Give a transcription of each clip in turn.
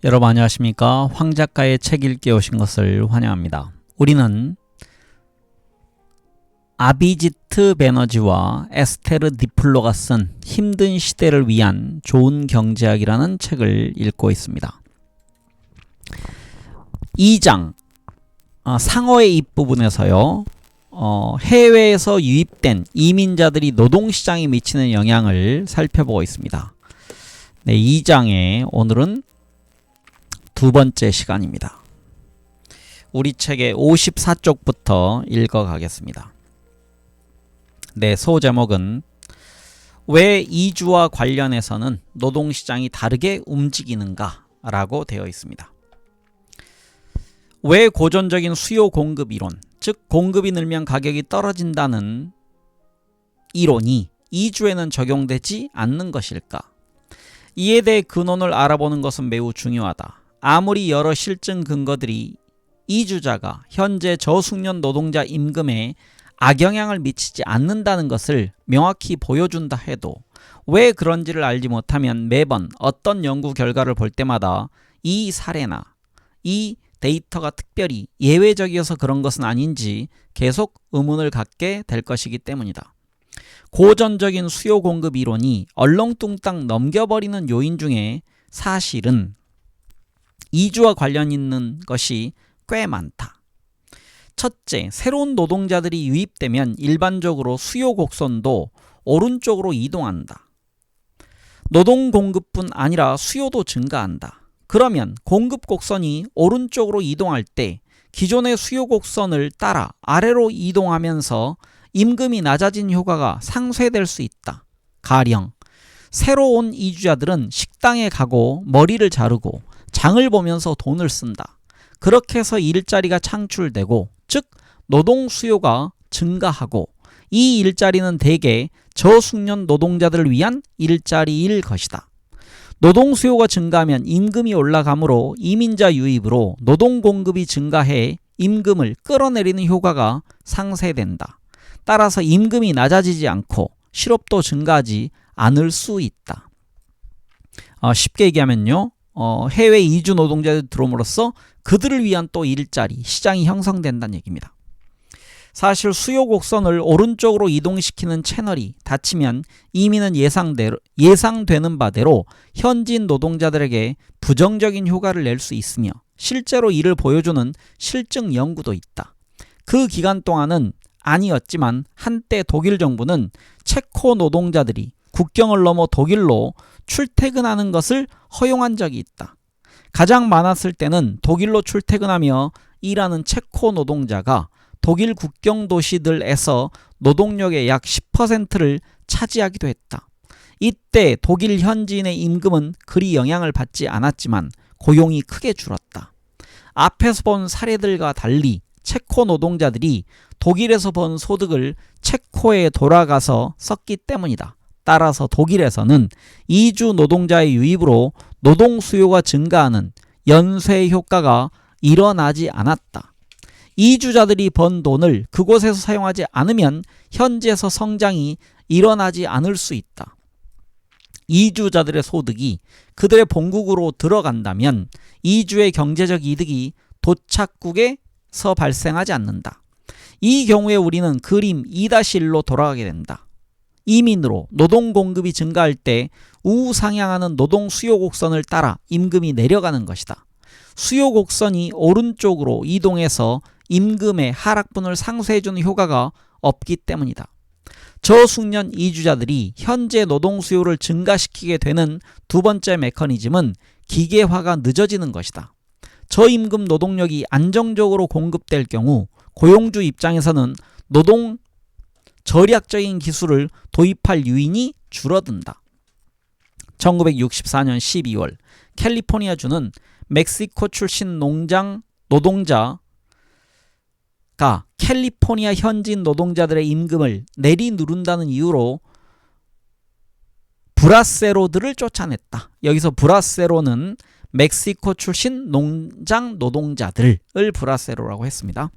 여러분 안녕하십니까? 황 작가의 책 읽기에 오신 것을 환영합니다. 우리는 아비지트 베너지와 에스테르 디플로가 쓴 힘든 시대를 위한 좋은 경제학이라는 책을 읽고 있습니다. 2장 상어의 입부분에서요. 해외에서 유입된 이민자들이 노동시장에 미치는 영향을 살펴보고 있습니다. 네, 2장에 오늘은 두 번째 시간입니다. 우리 책의 54쪽부터 읽어가겠습니다. 네, 소제목은 왜 이주와 관련해서는 노동시장이 다르게 움직이는가 라고 되어 있습니다. 왜 고전적인 수요 공급 이론, 즉 공급이 늘면 가격이 떨어진다는 이론이 이주에는 적용되지 않는 것일까? 이에 대해 근원을 알아보는 것은 매우 중요하다. 아무리 여러 실증 근거들이 이주자가 현재 저숙련 노동자 임금에 악영향을 미치지 않는다는 것을 명확히 보여준다 해도 왜 그런지를 알지 못하면 매번 어떤 연구 결과를 볼 때마다 이 사례나 이 데이터가 특별히 예외적이어서 그런 것은 아닌지 계속 의문을 갖게 될 것이기 때문이다. 고전적인 수요 공급 이론이 얼렁뚱땅 넘겨버리는 요인 중에 사실은 이주와 관련 있는 것이 꽤 많다. 첫째, 새로운 노동자들이 유입되면 일반적으로 수요 곡선도 오른쪽으로 이동한다. 노동 공급뿐 아니라 수요도 증가한다. 그러면 공급 곡선이 오른쪽으로 이동할 때 기존의 수요 곡선을 따라 아래로 이동하면서 임금이 낮아진 효과가 상쇄될 수 있다. 가령 새로 온 이주자들은 식당에 가고 머리를 자르고 장을 보면서 돈을 쓴다. 그렇게 해서 일자리가 창출되고, 즉 노동 수요가 증가하고, 이 일자리는 대개 저숙련 노동자들을 위한 일자리일 것이다. 노동 수요가 증가하면 임금이 올라가므로 이민자 유입으로 노동 공급이 증가해 임금을 끌어내리는 효과가 상쇄된다. 따라서 임금이 낮아지지 않고 실업도 증가하지 않을 수 있다. 쉽게 얘기하면요. 해외 이주 노동자들이 들어옴으로써 그들을 위한 또 일자리, 시장이 형성된다는 얘기입니다. 사실 수요 곡선을 오른쪽으로 이동시키는 채널이 닫히면 이민은 예상되는 바대로 현지인 노동자들에게 부정적인 효과를 낼 수 있으며 실제로 이를 보여주는 실증 연구도 있다. 그 기간 동안은 아니었지만 한때 독일 정부는 체코 노동자들이 국경을 넘어 독일로 출퇴근하는 것을 허용한 적이 있다. 가장 많았을 때는 독일로 출퇴근하며 일하는 체코 노동자가 독일 국경 도시들에서 노동력의 약 10%를 차지하기도 했다. 이때 독일 현지인의 임금은 그리 영향을 받지 않았지만 고용이 크게 줄었다. 앞에서 본 사례들과 달리 체코 노동자들이 독일에서 번 소득을 체코에 돌아가서 썼기 때문이다. 따라서 독일에서는 이주 노동자의 유입으로 노동 수요가 증가하는 연쇄 효과가 일어나지 않았다. 이주자들이 번 돈을 그곳에서 사용하지 않으면 현지에서 성장이 일어나지 않을 수 있다. 이주자들의 소득이 그들의 본국으로 들어간다면 이주의 경제적 이득이 도착국에서 발생하지 않는다. 이 경우에 우리는 그림 2-1로 돌아가게 된다. 이민으로 노동 공급이 증가할 때 우상향하는 노동 수요 곡선을 따라 임금이 내려가는 것이다. 수요 곡선이 오른쪽으로 이동해서 임금의 하락분을 상쇄해주는 효과가 없기 때문이다. 저숙련 이주자들이 현재 노동 수요를 증가시키게 되는 두 번째 메커니즘은 기계화가 늦어지는 것이다. 저임금 노동력이 안정적으로 공급될 경우 고용주 입장에서는 노동 절약적인 기술을 도입할 유인이 줄어든다. 1964년 12월 캘리포니아주는 멕시코 출신 농장 노동자가 캘리포니아 현지인 노동자들의 임금을 내리누른다는 이유로 브라세로들을 쫓아냈다. 여기서 브라세로는 멕시코 출신 농장 노동자들을 브라세로라고 했습니다.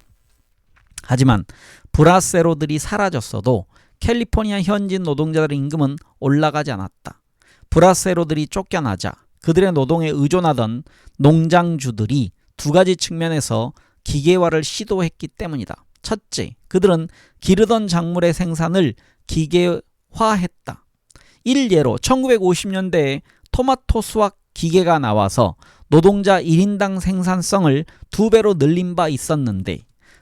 하지만 브라세로들이 사라졌어도 캘리포니아 현지인 노동자들의 임금은 올라가지 않았다. 브라세로들이 쫓겨나자 그들의 노동에 의존하던 농장주들이 두 가지 측면에서 기계화를 시도했기 때문이다. 첫째, 그들은 기르던 작물의 생산을 기계화했다. 일례로 1950년대에 토마토 수확 기계가 나와서 노동자 1인당 생산성을 2배로 늘린 바 있었는데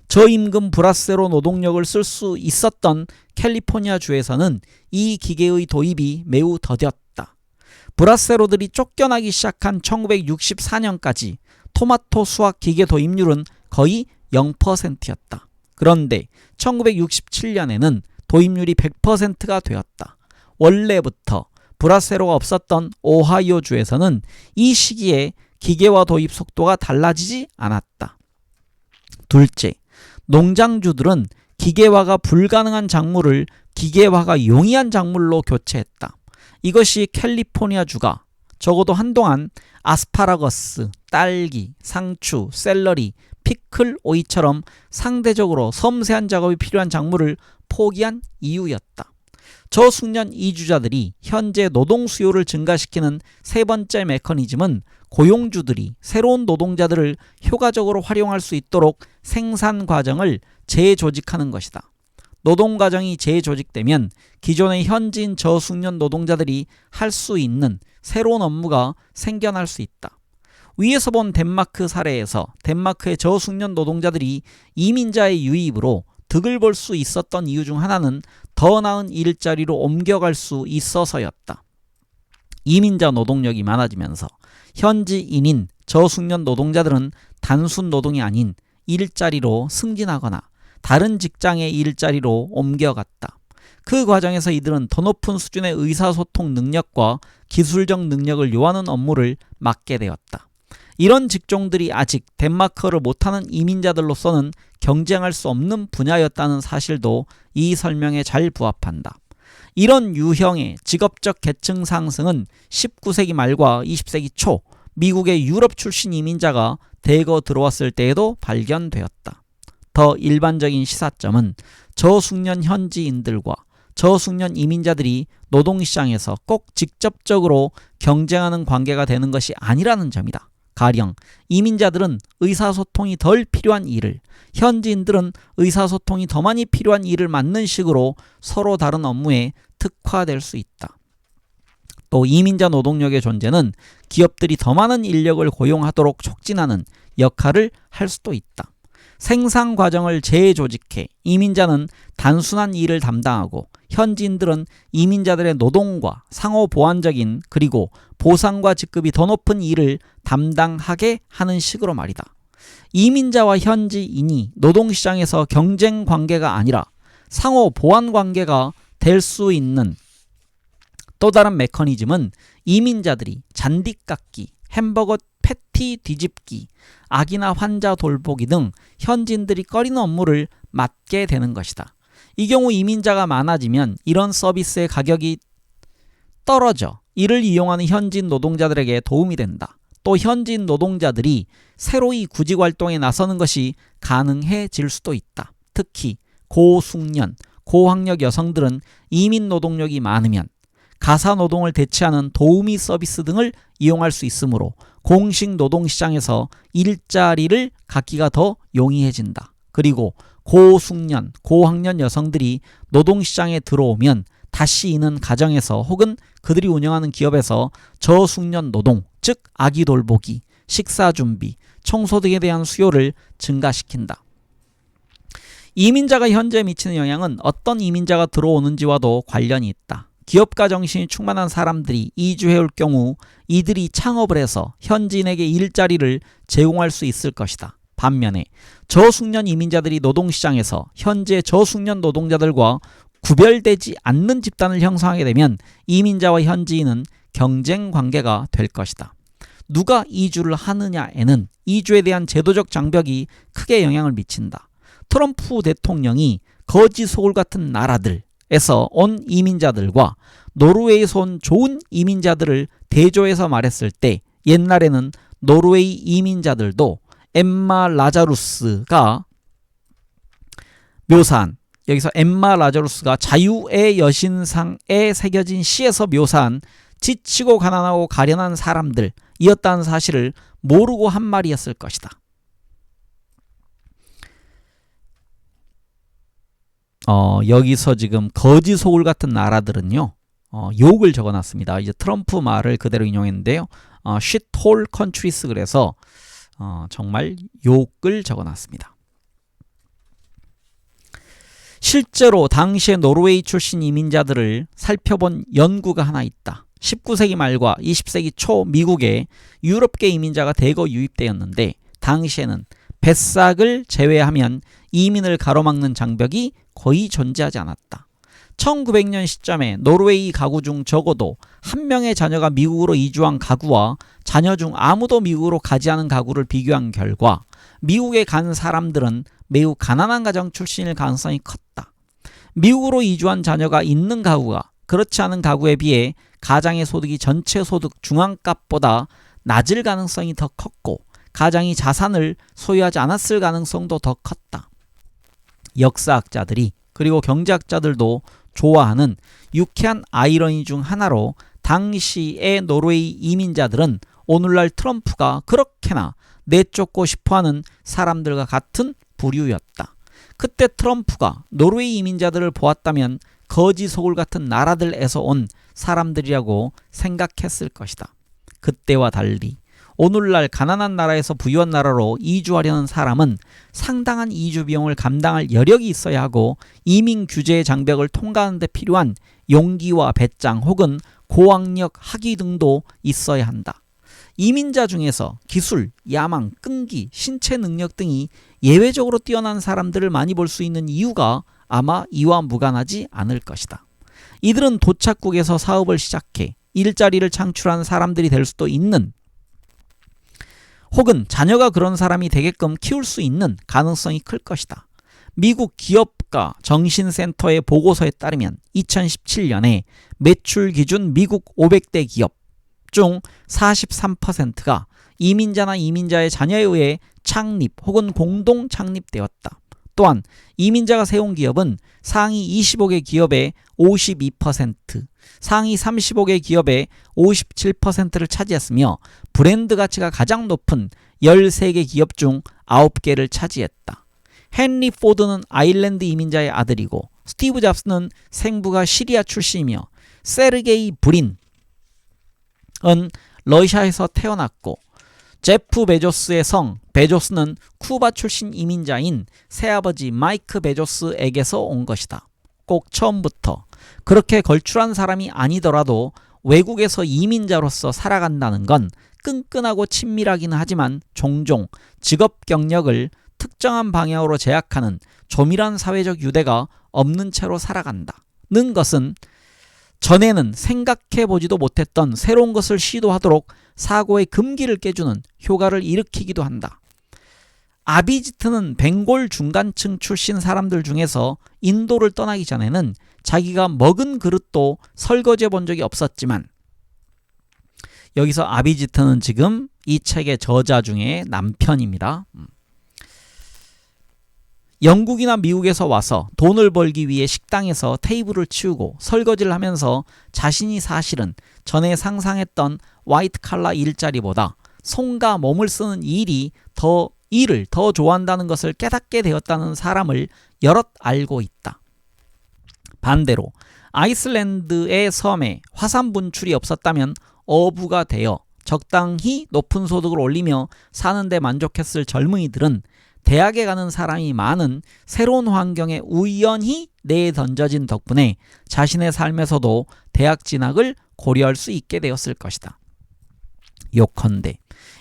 저임금 브라세로 노동력을 쓸 수 있었던 캘리포니아 주에서는 이 기계의 도입이 매우 더뎠다. 브라세로들이 쫓겨나기 시작한 1964년까지 토마토 수확 기계 도입률은 거의 0%였다. 그런데 1967년에는 도입률이 100%가 되었다. 원래부터 브라세로가 없었던 오하이오주에서는 이 시기에 기계화 도입 속도가 달라지지 않았다. 둘째, 농장주들은 기계화가 불가능한 작물을 기계화가 용이한 작물로 교체했다. 이것이 캘리포니아주가 적어도 한동안 아스파라거스, 딸기, 상추, 샐러리, 피클, 오이처럼 상대적으로 섬세한 작업이 필요한 작물을 포기한 이유였다. 저숙련 이주자들이 현재 노동 수요를 증가시키는 세 번째 메커니즘은 고용주들이 새로운 노동자들을 효과적으로 활용할 수 있도록 생산 과정을 재조직하는 것이다. 노동 과정이 재조직되면 기존의 현지인 저숙련 노동자들이 할 수 있는 새로운 업무가 생겨날 수 있다. 위에서 본 덴마크 사례에서 덴마크의 저숙련 노동자들이 이민자의 유입으로 득을 볼 수 있었던 이유 중 하나는 더 나은 일자리로 옮겨갈 수 있어서였다. 이민자 노동력이 많아지면서 현지인인 저숙련 노동자들은 단순 노동이 아닌 일자리로 승진하거나 다른 직장의 일자리로 옮겨갔다. 그 과정에서 이들은 더 높은 수준의 의사소통 능력과 기술적 능력을 요하는 업무를 맡게 되었다. 이런 직종들이 아직 덴마크어를 못하는 이민자들로서는 경쟁할 수 없는 분야였다는 사실도 이 설명에 잘 부합한다. 이런 유형의 직업적 계층 상승은 19세기 말과 20세기 초 미국의 유럽 출신 이민자가 대거 들어왔을 때에도 발견되었다. 더 일반적인 시사점은 저숙련 현지인들과 저숙련 이민자들이 노동시장에서 꼭 직접적으로 경쟁하는 관계가 되는 것이 아니라는 점이다. 가령 이민자들은 의사소통이 덜 필요한 일을, 현지인들은 의사소통이 더 많이 필요한 일을 맡는 식으로 서로 다른 업무에 특화될 수 있다. 또 이민자 노동력의 존재는 기업들이 더 많은 인력을 고용하도록 촉진하는 역할을 할 수도 있다. 생산 과정을 재조직해 이민자는 단순한 일을 담당하고 현지인들은 이민자들의 노동과 상호 보완적인 그리고 보상과 직급이 더 높은 일을 담당하게 하는 식으로 말이다. 이민자와 현지인이 노동시장에서 경쟁 관계가 아니라 상호 보완 관계가 될 수 있는 또 다른 메커니즘은 이민자들이 잔디 깎기, 햄버거 패티 뒤집기, 아기나 환자 돌보기 등 현지인들이 꺼리는 업무를 맡게 되는 것이다. 이 경우 이민자가 많아지면 이런 서비스의 가격이 떨어져 이를 이용하는 현지인 노동자들에게 도움이 된다. 또 현지인 노동자들이 새로이 구직 활동에 나서는 것이 가능해질 수도 있다. 특히 고숙련, 고학력 여성들은 이민 노동력이 많으면 가사 노동을 대체하는 도우미 서비스 등을 이용할 수 있으므로 공식 노동시장에서 일자리를 갖기가 더 용이해진다. 그리고 고숙련, 고학년 여성들이 노동시장에 들어오면 다시 이는 가정에서 혹은 그들이 운영하는 기업에서 저숙련 노동, 즉 아기 돌보기, 식사 준비, 청소 등에 대한 수요를 증가시킨다. 이민자가 현재에 미치는 영향은 어떤 이민자가 들어오는지와도 관련이 있다. 기업가 정신이 충만한 사람들이 이주해올 경우 이들이 창업을 해서 현지인에게 일자리를 제공할 수 있을 것이다. 반면에 저숙련 이민자들이 노동시장에서 현재 저숙련 노동자들과 구별되지 않는 집단을 형성하게 되면 이민자와 현지인은 경쟁 관계가 될 것이다. 누가 이주를 하느냐에는 이주에 대한 제도적 장벽이 크게 영향을 미친다. 트럼프 대통령이 거지 소굴 같은 나라들에서 온 이민자들과 노르웨이에서 온 좋은 이민자들을 대조해서 말했을 때 옛날에는 노르웨이 이민자들도 엠마 라자루스가 묘사한 여기서 엠마 라자루스가 자유의 여신상에 새겨진 시에서 묘사한 지치고 가난하고 가련한 사람들이었다는 사실을 모르고 한 말이었을 것이다. 여기서 지금 거지 소굴 같은 나라들은요, 욕을 적어놨습니다. 이제 트럼프 말을 그대로 인용했는데요. shithole countries 그래서 정말 욕을 적어놨습니다. 실제로 당시의 노르웨이 출신 이민자들을 살펴본 연구가 하나 있다. 19세기 말과 20세기 초 미국에 유럽계 이민자가 대거 유입되었는데 당시에는 뱃삭을 제외하면 이민을 가로막는 장벽이 거의 존재하지 않았다. 1900년 시점에 노르웨이 가구 중 적어도 한 명의 자녀가 미국으로 이주한 가구와 자녀 중 아무도 미국으로 가지 않은 가구를 비교한 결과 미국에 간 사람들은 매우 가난한 가정 출신일 가능성이 컸다. 미국으로 이주한 자녀가 있는 가구가 그렇지 않은 가구에 비해 가장의 소득이 전체 소득 중앙값보다 낮을 가능성이 더 컸고 가장이 자산을 소유하지 않았을 가능성도 더 컸다. 역사학자들이 그리고 경제학자들도 좋아하는 유쾌한 아이러니 중 하나로 당시의 노르웨이 이민자들은 오늘날 트럼프가 그렇게나 내쫓고 싶어하는 사람들과 같은 부류였다. 그때 트럼프가 노르웨이 이민자들을 보았다면 거지 소굴 같은 나라들에서 온 사람들이라고 생각했을 것이다. 그때와 달리 오늘날 가난한 나라에서 부유한 나라로 이주하려는 사람은 상당한 이주 비용을 감당할 여력이 있어야 하고 이민 규제의 장벽을 통과하는 데 필요한 용기와 배짱 혹은 고학력 학위 등도 있어야 한다. 이민자 중에서 기술, 야망, 끈기, 신체 능력 등이 예외적으로 뛰어난 사람들을 많이 볼 수 있는 이유가 아마 이와 무관하지 않을 것이다. 이들은 도착국에서 사업을 시작해 일자리를 창출한 사람들이 될 수도 있는 혹은 자녀가 그런 사람이 되게끔 키울 수 있는 가능성이 클 것이다. 미국 기업가 정신센터의 보고서에 따르면 2017년에 매출 기준 미국 500대 기업 중 43%가 이민자나 이민자의 자녀에 의해 창립 혹은 공동 창립되었다. 또한 이민자가 세운 기업은 상위 25개 기업의 52%, 상위 35개 기업의 57%를 차지했으며 브랜드 가치가 가장 높은 13개 기업 중 9개를 차지했다. 헨리 포드는 아일랜드 이민자의 아들이고 스티브 잡스는 생부가 시리아 출신이며 세르게이 브린은 러시아에서 태어났고 제프 베조스의 성 베조스는 쿠바 출신 이민자인 새아버지 마이크 베조스에게서 온 것이다. 꼭 처음부터 그렇게 걸출한 사람이 아니더라도 외국에서 이민자로서 살아간다는 건 끈끈하고 친밀하기는 하지만 종종 직업 경력을 특정한 방향으로 제약하는 조밀한 사회적 유대가 없는 채로 살아간다는 것은 전에는 생각해보지도 못했던 새로운 것을 시도하도록 사고의 금기를 깨주는 효과를 일으키기도 한다. 아비지트는 벵골 중간층 출신 사람들 중에서 인도를 떠나기 전에는 자기가 먹은 그릇도 설거지해 본 적이 없었지만 여기서 아비지트는 지금 이 책의 저자 중에 남편입니다. 영국이나 미국에서 와서 돈을 벌기 위해 식당에서 테이블을 치우고 설거지를 하면서 자신이 사실은 전에 상상했던 화이트 칼라 일자리보다 손과 몸을 쓰는 일을 더 좋아한다는 것을 깨닫게 되었다는 사람을 여럿 알고 있다. 반대로 아이슬란드의 섬에 화산 분출이 없었다면 어부가 되어 적당히 높은 소득을 올리며 사는 데 만족했을 젊은이들은 대학에 가는 사람이 많은 새로운 환경에 우연히 내던져진 덕분에 자신의 삶에서도 대학 진학을 고려할 수 있게 되었을 것이다. 요컨대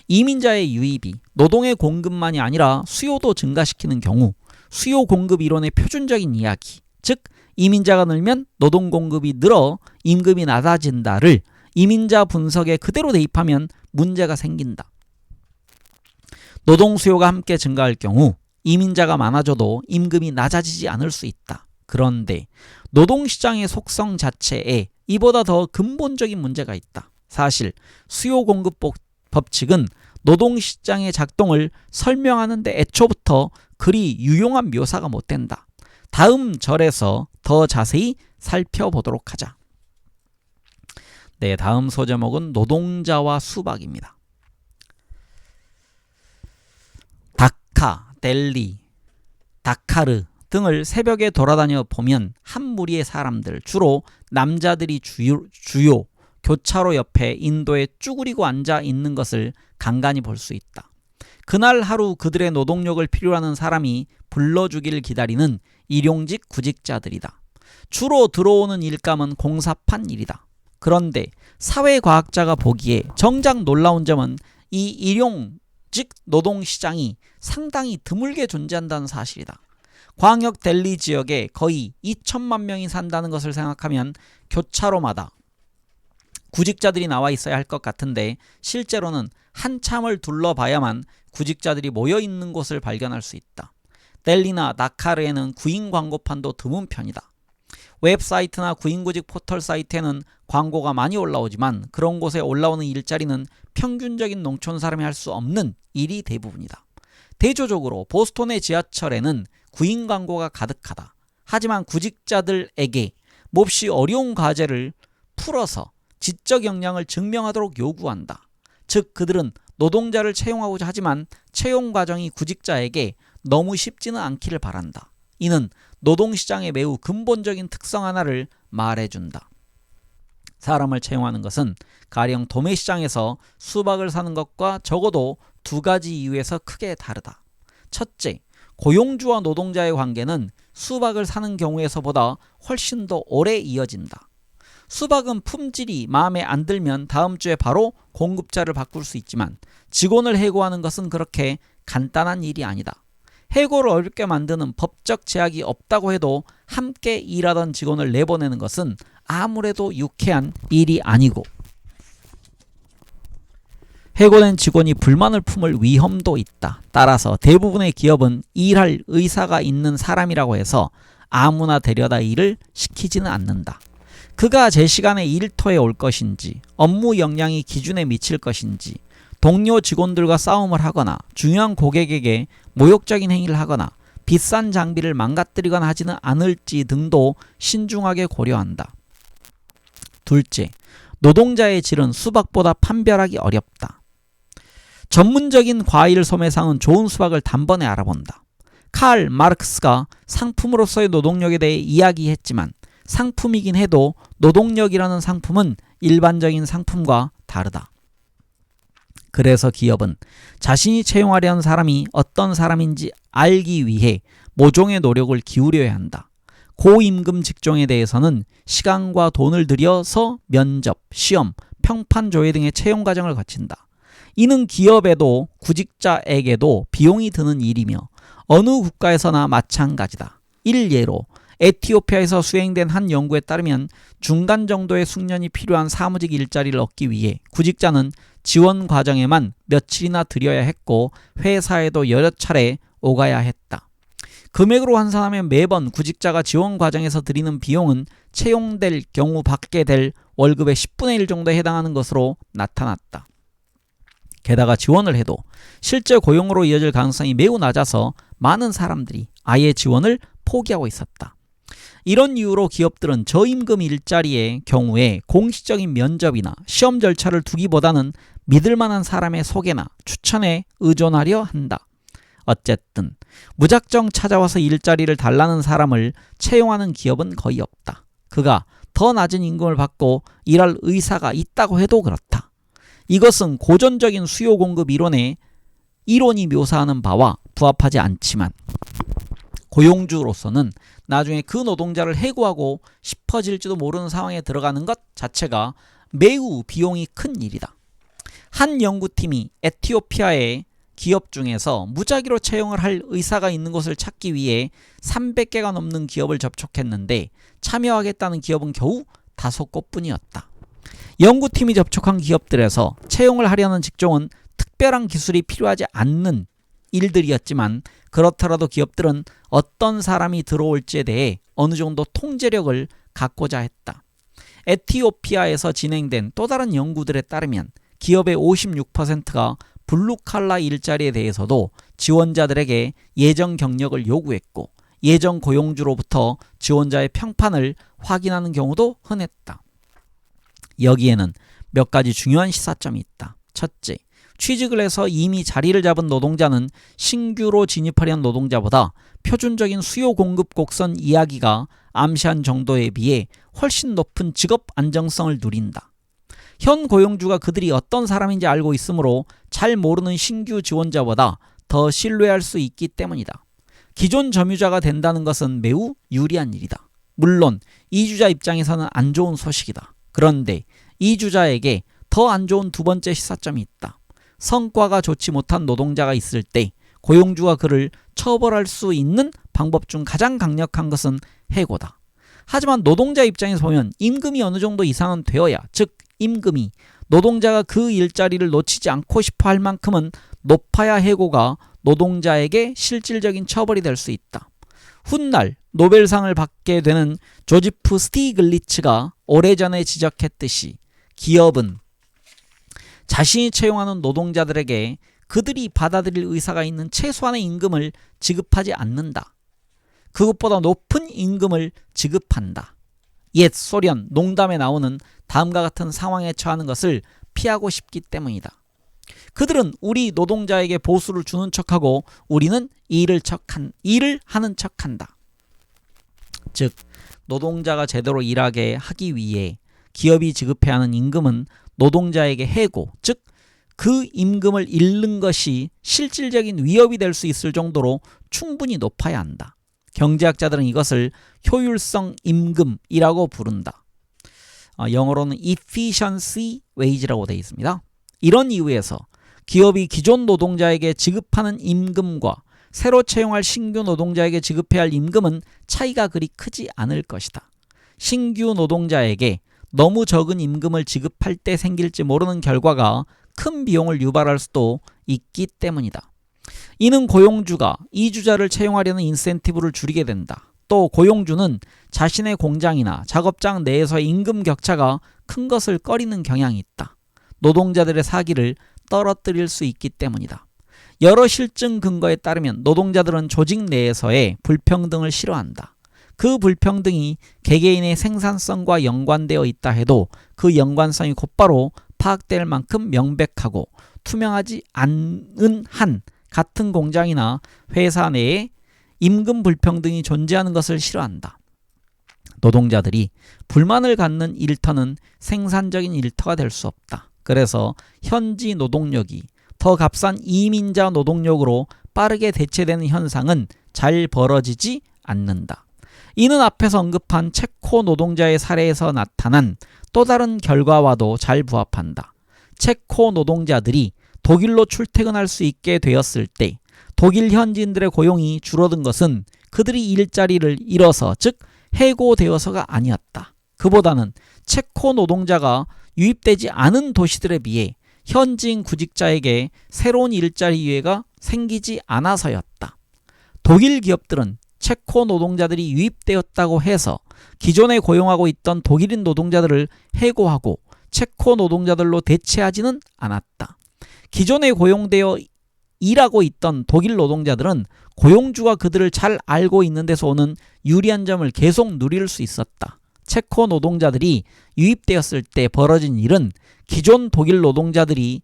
이민자의 유입이 노동의 공급만이 아니라 수요도 증가시키는 경우 수요 공급 이론의 표준적인 이야기, 즉 이민자가 늘면 노동 공급이 늘어 임금이 낮아진다를 이민자 분석에 그대로 대입하면 문제가 생긴다. 노동 수요가 함께 증가할 경우 이민자가 많아져도 임금이 낮아지지 않을 수 있다. 그런데 노동시장의 속성 자체에 이보다 더 근본적인 문제가 있다. 사실 수요 공급 법칙은 노동시장의 작동을 설명하는 데 애초부터 그리 유용한 묘사가 못 된다. 다음 절에서 더 자세히 살펴보도록 하자. 네, 다음 소제목은 노동자와 수박입니다. 다카, 델리, 다카르 등을 새벽에 돌아다녀 보면 한 무리의 사람들, 주로 남자들이 주요 교차로 옆에 인도에 쭈그리고 앉아 있는 것을 간간히 볼 수 있다. 그날 하루 그들의 노동력을 필요로 하는 사람이 불러주기를 기다리는 일용직 구직자들이다. 주로 들어오는 일감은 공사판 일이다. 그런데 사회과학자가 보기에 정작 놀라운 점은 이 일용직 노동시장이 상당히 드물게 존재한다는 사실이다. 광역 델리 지역에 거의 2천만 명이 산다는 것을 생각하면 교차로마다 구직자들이 나와 있어야 할 것 같은데 실제로는 한참을 둘러봐야만 구직자들이 모여있는 곳을 발견할 수 있다. 델리나 다카르에는 구인 광고판도 드문 편이다. 웹사이트나 구인구직 포털 사이트에는 광고가 많이 올라오지만 그런 곳에 올라오는 일자리는 평균적인 농촌 사람이 할 수 없는 일이 대부분이다. 대조적으로 보스턴의 지하철에는 구인 광고가 가득하다. 하지만 구직자들에게 몹시 어려운 과제를 풀어서 지적 역량을 증명하도록 요구한다. 즉 그들은 노동자를 채용하고자 하지만 채용 과정이 구직자에게 너무 쉽지는 않기를 바란다. 이는 노동시장의 매우 근본적인 특성 하나를 말해준다. 사람을 채용하는 것은 가령 도매시장에서 수박을 사는 것과 적어도 두 가지 이유에서 크게 다르다. 첫째, 고용주와 노동자의 관계는 수박을 사는 경우에서보다 훨씬 더 오래 이어진다. 수박은 품질이 마음에 안 들면 다음 주에 바로 공급자를 바꿀 수 있지만 직원을 해고하는 것은 그렇게 간단한 일이 아니다. 해고를 어렵게 만드는 법적 제약이 없다고 해도 함께 일하던 직원을 내보내는 것은 아무래도 유쾌한 일이 아니고 해고된 직원이 불만을 품을 위험도 있다. 따라서 대부분의 기업은 일할 의사가 있는 사람이라고 해서 아무나 데려다 일을 시키지는 않는다. 그가 제 시간에 일터에 올 것인지, 업무 역량이 기준에 미칠 것인지, 동료 직원들과 싸움을 하거나 중요한 고객에게 모욕적인 행위를 하거나 비싼 장비를 망가뜨리거나 하지는 않을지 등도 신중하게 고려한다. 둘째, 노동자의 질은 수박보다 판별하기 어렵다. 전문적인 과일 소매상은 좋은 수박을 단번에 알아본다. 칼 마르크스가 상품으로서의 노동력에 대해 이야기했지만 상품이긴 해도 노동력이라는 상품은 일반적인 상품과 다르다. 그래서 기업은 자신이 채용하려는 사람이 어떤 사람인지 알기 위해 모종의 노력을 기울여야 한다. 고임금 직종에 대해서는 시간과 돈을 들여서 면접, 시험, 평판 조회 등의 채용 과정을 거친다. 이는 기업에도 구직자에게도 비용이 드는 일이며 어느 국가에서나 마찬가지다. 일예로 에티오피아에서 수행된 한 연구에 따르면 중간 정도의 숙련이 필요한 사무직 일자리를 얻기 위해 구직자는 지원 과정에만 며칠이나 들여야 했고 회사에도 여러 차례 오가야 했다. 금액으로 환산하면 매번 구직자가 지원 과정에서 들이는 비용은 채용될 경우 받게 될 월급의 10분의 1 정도에 해당하는 것으로 나타났다. 게다가 지원을 해도 실제 고용으로 이어질 가능성이 매우 낮아서 많은 사람들이 아예 지원을 포기하고 있었다. 이런 이유로 기업들은 저임금 일자리의 경우에 공식적인 면접이나 시험 절차를 두기보다는 믿을 만한 사람의 소개나 추천에 의존하려 한다. 어쨌든 무작정 찾아와서 일자리를 달라는 사람을 채용하는 기업은 거의 없다. 그가 더 낮은 임금을 받고 일할 의사가 있다고 해도 그렇다. 이것은 고전적인 수요 공급 이론이 묘사하는 바와 부합하지 않지만 고용주로서는 나중에 그 노동자를 해고하고 싶어질지도 모르는 상황에 들어가는 것 자체가 매우 비용이 큰 일이다. 한 연구팀이 에티오피아의 기업 중에서 무작위로 채용을 할 의사가 있는 곳을 찾기 위해 300개가 넘는 기업을 접촉했는데 참여하겠다는 기업은 겨우 5곳뿐이었다. 연구팀이 접촉한 기업들에서 채용을 하려는 직종은 특별한 기술이 필요하지 않는 일들이었지만 그렇더라도 기업들은 어떤 사람이 들어올지에 대해 어느 정도 통제력을 갖고자 했다. 에티오피아에서 진행된 또 다른 연구들에 따르면 기업의 56%가 블루칼라 일자리에 대해서도 지원자들에게 예전 경력을 요구했고 예전 고용주로부터 지원자의 평판을 확인하는 경우도 흔했다. 여기에는 몇 가지 중요한 시사점이 있다. 첫째, 취직을 해서 이미 자리를 잡은 노동자는 신규로 진입하려는 노동자보다 표준적인 수요 공급 곡선 이야기가 암시한 정도에 비해 훨씬 높은 직업 안정성을 누린다. 현 고용주가 그들이 어떤 사람인지 알고 있으므로 잘 모르는 신규 지원자보다 더 신뢰할 수 있기 때문이다. 기존 점유자가 된다는 것은 매우 유리한 일이다. 물론 이주자 입장에서는 안 좋은 소식이다. 그런데 이주자에게 더 안 좋은 두 번째 시사점이 있다. 성과가 좋지 못한 노동자가 있을 때 고용주가 그를 처벌할 수 있는 방법 중 가장 강력한 것은 해고다. 하지만 노동자 입장에서 보면 임금이 어느 정도 이상은 되어야, 즉 임금이 노동자가 그 일자리를 놓치지 않고 싶어 할 만큼은 높아야 해고가 노동자에게 실질적인 처벌이 될 수 있다. 훗날 노벨상을 받게 되는 조지프 스티글리츠가 오래전에 지적했듯이 기업은 자신이 채용하는 노동자들에게 그들이 받아들일 의사가 있는 최소한의 임금을 지급하지 않는다. 그것보다 높은 임금을 지급한다. 옛 소련 농담에 나오는 다음과 같은 상황에 처하는 것을 피하고 싶기 때문이다. 그들은 우리 노동자에게 보수를 주는 척하고 우리는 일을 하는 척한다. 즉, 노동자가 제대로 일하게 하기 위해 기업이 지급해야 하는 임금은 노동자에게 해고, 즉 그 임금을 잃는 것이 실질적인 위협이 될 수 있을 정도로 충분히 높아야 한다. 경제학자들은 이것을 효율성 임금이라고 부른다. 영어로는 efficiency wage라고 되어 있습니다. 이런 이유에서 기업이 기존 노동자에게 지급하는 임금과 새로 채용할 신규 노동자에게 지급해야 할 임금은 차이가 그리 크지 않을 것이다. 신규 노동자에게 너무 적은 임금을 지급할 때 생길지 모르는 결과가 큰 비용을 유발할 수도 있기 때문이다. 이는 고용주가 이주자를 채용하려는 인센티브를 줄이게 된다. 또 고용주는 자신의 공장이나 작업장 내에서의 임금 격차가 큰 것을 꺼리는 경향이 있다. 노동자들의 사기를 떨어뜨릴 수 있기 때문이다. 여러 실증 근거에 따르면 노동자들은 조직 내에서의 불평등을 싫어한다. 그 불평등이 개개인의 생산성과 연관되어 있다 해도 그 연관성이 곧바로 파악될 만큼 명백하고 투명하지 않은 한 같은 공장이나 회사 내에 임금 불평등이 존재하는 것을 싫어한다. 노동자들이 불만을 갖는 일터는 생산적인 일터가 될 수 없다. 그래서 현지 노동력이 더 값싼 이민자 노동력으로 빠르게 대체되는 현상은 잘 벌어지지 않는다. 이는 앞에서 언급한 체코 노동자의 사례에서 나타난 또 다른 결과와도 잘 부합한다. 체코 노동자들이 독일로 출퇴근할 수 있게 되었을 때 독일 현지인들의 고용이 줄어든 것은 그들이 일자리를 잃어서, 즉 해고되어서가 아니었다. 그보다는 체코 노동자가 유입되지 않은 도시들에 비해 현지인 구직자에게 새로운 일자리 기회가 생기지 않아서였다. 독일 기업들은 체코 노동자들이 유입되었다고 해서 기존에 고용하고 있던 독일인 노동자들을 해고하고 체코 노동자들로 대체하지는 않았다. 기존에 고용되어 일하고 있던 독일 노동자들은 고용주가 그들을 잘 알고 있는 데서 오는 유리한 점을 계속 누릴 수 있었다. 체코 노동자들이 유입되었을 때 벌어진 일은 기존 독일 노동자들의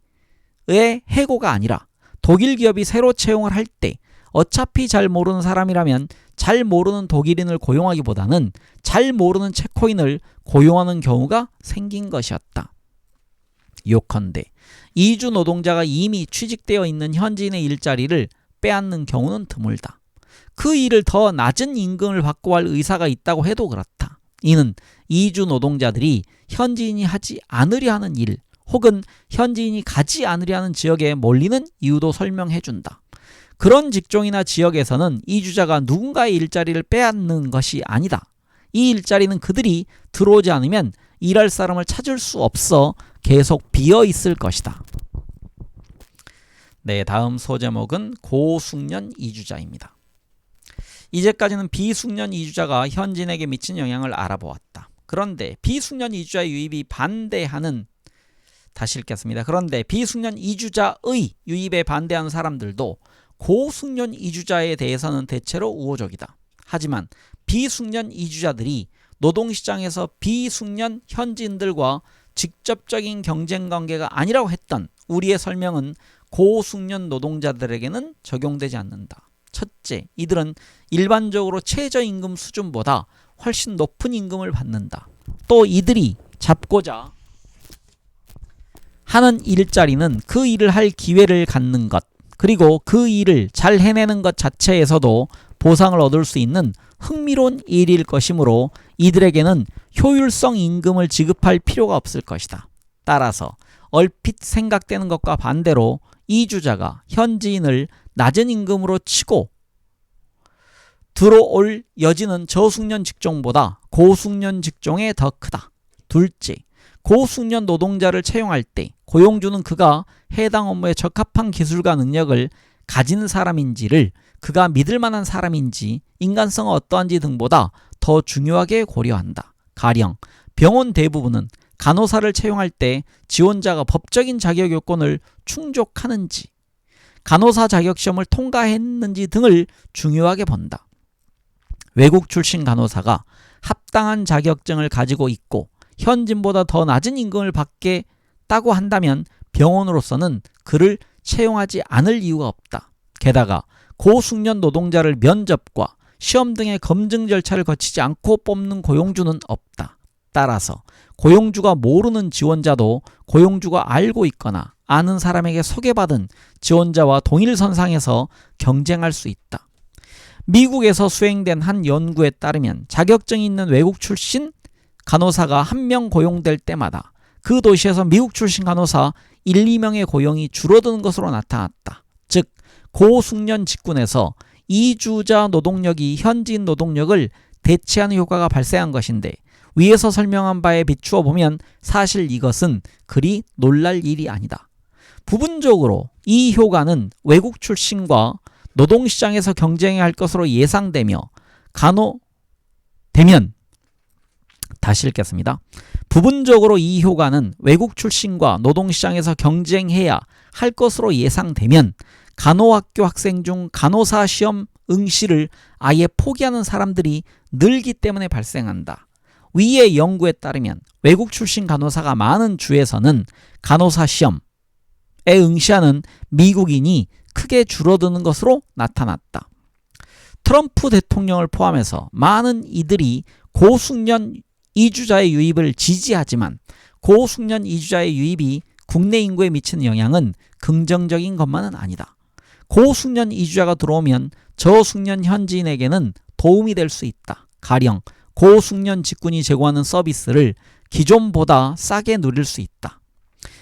해고가 아니라 독일 기업이 새로 채용을 할 때 어차피 잘 모르는 사람이라면 잘 모르는 독일인을 고용하기보다는 잘 모르는 체코인을 고용하는 경우가 생긴 것이었다. 요컨대 이주 노동자가 이미 취직되어 있는 현지인의 일자리를 빼앗는 경우는 드물다. 그 일을 더 낮은 임금을 받고 할 의사가 있다고 해도 그렇다. 이는 이주 노동자들이 현지인이 하지 않으려 하는 일 혹은 현지인이 가지 않으려 하는 지역에 몰리는 이유도 설명해준다. 그런 직종이나 지역에서는 이주자가 누군가의 일자리를 빼앗는 것이 아니다. 이 일자리는 그들이 들어오지 않으면 일할 사람을 찾을 수 없어 계속 비어 있을 것이다. 네, 다음 소제목은 고숙련 이주자입니다. 이제까지는 비숙련 이주자가 현지인에게 미친 영향을 알아보았다. 그런데 비숙련 이주자의 유입이 반대하는 다시 읽겠습니다. 그런데 비숙련 이주자의 유입에 반대하는 사람들도 고숙련 이주자에 대해서는 대체로 우호적이다. 하지만 비숙련 이주자들이 노동시장에서 비숙련 현지인들과 직접적인 경쟁 관계가 아니라고 했던 우리의 설명은 고숙련 노동자들에게는 적용되지 않는다. 첫째, 이들은 일반적으로 최저임금 수준보다 훨씬 높은 임금을 받는다. 또 이들이 잡고자 하는 일자리는 그 일을 할 기회를 갖는 것, 그리고 그 일을 잘 해내는 것 자체에서도 보상을 얻을 수 있는 흥미로운 일일 것이므로 이들에게는 효율성 임금을 지급할 필요가 없을 것이다. 따라서 얼핏 생각되는 것과 반대로 이주자가 현지인을 낮은 임금으로 치고 들어올 여지는 저숙련 직종보다 고숙련 직종에 더 크다. 둘째, 고숙련 노동자를 채용할 때 고용주는 그가 해당 업무에 적합한 기술과 능력을 가진 사람인지를, 그가 믿을 만한 사람인지, 인간성은 어떠한지 등보다 더 중요하게 고려한다. 가령 병원 대부분은 간호사를 채용할 때 지원자가 법적인 자격 요건을 충족하는지, 간호사 자격시험을 통과했는지 등을 중요하게 본다. 외국 출신 간호사가 합당한 자격증을 가지고 있고 현진보다 더 낮은 임금을 받겠다고 한다면 병원으로서는 그를 채용하지 않을 이유가 없다. 게다가 고숙련 노동자를 면접과 시험 등의 검증 절차를 거치지 않고 뽑는 고용주는 없다. 따라서 고용주가 모르는 지원자도 고용주가 알고 있거나 아는 사람에게 소개받은 지원자와 동일선상에서 경쟁할 수 있다. 미국에서 수행된 한 연구에 따르면 자격증이 있는 외국 출신 간호사가 한 명 고용될 때마다 그 도시에서 미국 출신 간호사 1, 2명의 고용이 줄어드는 것으로 나타났다. 즉 고숙련 직군에서 이주자 노동력이 현지인 노동력을 대체하는 효과가 발생한 것인데, 위에서 설명한 바에 비추어 보면 사실 이것은 그리 놀랄 일이 아니다. 부분적으로 이 효과는 외국 출신과 노동시장에서 경쟁해야 할 것으로 예상되며 다시 읽겠습니다. 부분적으로 이 효과는 외국 출신과 노동시장에서 경쟁해야 할 것으로 예상되면 간호학교 학생 중 간호사 시험 응시를 아예 포기하는 사람들이 늘기 때문에 발생한다. 위의 연구에 따르면 외국 출신 간호사가 많은 주에서는 간호사 시험에 응시하는 미국인이 크게 줄어드는 것으로 나타났다. 트럼프 대통령을 포함해서 많은 이들이 고숙련 이주자의 유입을 지지하지만 고숙련 이주자의 유입이 국내 인구에 미치는 영향은 긍정적인 것만은 아니다. 고숙련 이주자가 들어오면 저숙련 현지인에게는 도움이 될 수 있다. 가령 고숙련 직군이 제공하는 서비스를 기존보다 싸게 누릴 수 있다.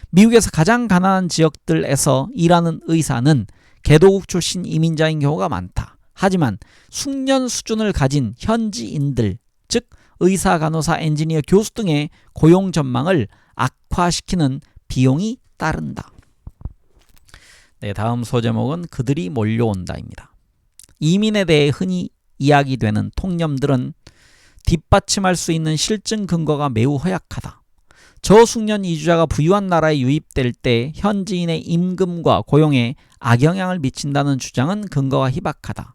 미국에서 가장 가난한 지역들에서 일하는 의사는 개도국 출신 이민자인 경우가 많다. 하지만 숙련 수준을 가진 현지인들, 즉 의사, 간호사, 엔지니어, 교수 등의 고용 전망을 악화시키는 비용이 따른다. 네, 다음 소제목은 그들이 몰려온다입니다. 이민에 대해 흔히 이야기되는 통념들은 뒷받침할 수 있는 실증 근거가 매우 허약하다. 저숙련 이주자가 부유한 나라에 유입될 때 현지인의 임금과 고용에 악영향을 미친다는 주장은 근거가 희박하다.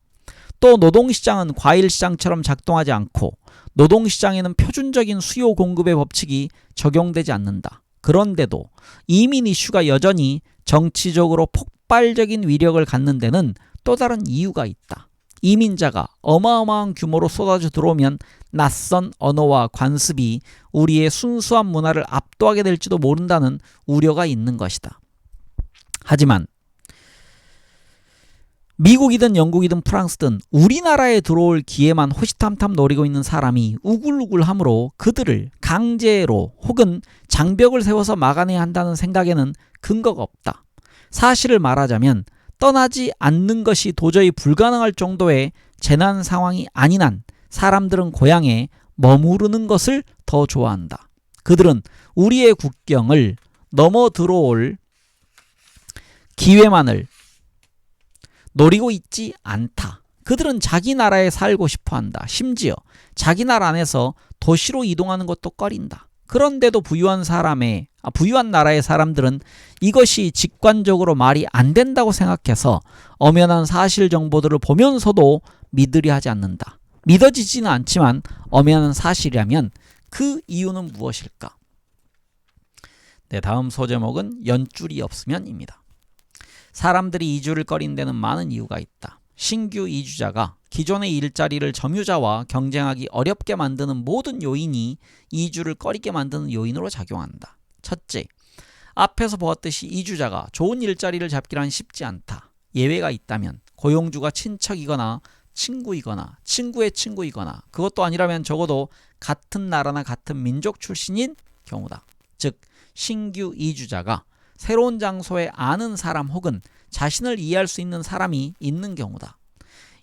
또 노동시장은 과일시장처럼 작동하지 않고 노동시장에는 표준적인 수요 공급의 법칙이 적용되지 않는다. 그런데도 이민 이슈가 여전히 정치적으로 폭발적인 위력을 갖는 데는 또 다른 이유가 있다. 이민자가 어마어마한 규모로 쏟아져 들어오면 낯선 언어와 관습이 우리의 순수한 문화를 압도하게 될지도 모른다는 우려가 있는 것이다. 하지만 미국이든 영국이든 프랑스든 우리나라에 들어올 기회만 호시탐탐 노리고 있는 사람이 우글우글하므로 그들을 강제로 혹은 장벽을 세워서 막아내야 한다는 생각에는 근거가 없다. 사실을 말하자면 떠나지 않는 것이 도저히 불가능할 정도의 재난 상황이 아닌 한 사람들은 고향에 머무르는 것을 더 좋아한다. 그들은 우리의 국경을 넘어 들어올 기회만을 노리고 있지 않다. 그들은 자기 나라에 살고 싶어 한다. 심지어 자기 나라 안에서 도시로 이동하는 것도 꺼린다. 그런데도 부유한 나라의 사람들은 이것이 직관적으로 말이 안 된다고 생각해서 엄연한 사실 정보들을 보면서도 믿으려 하지 않는다. 믿어지지는 않지만 엄연한 사실이라면 그 이유는 무엇일까? 네, 다음 소제목은 연줄이 없으면입니다. 사람들이 이주를 꺼린 데는 많은 이유가 있다. 신규 이주자가 기존의 일자리를 점유자와 경쟁하기 어렵게 만드는 모든 요인이 이주를 꺼리게 만드는 요인으로 작용한다. 첫째, 앞에서 보았듯이 이주자가 좋은 일자리를 잡기란 쉽지 않다. 예외가 있다면 고용주가 친척이거나 친구이거나 친구의 친구이거나 그것도 아니라면 적어도 같은 나라나 같은 민족 출신인 경우다. 즉 신규 이주자가 새로운 장소에 아는 사람 혹은 자신을 이해할 수 있는 사람이 있는 경우다.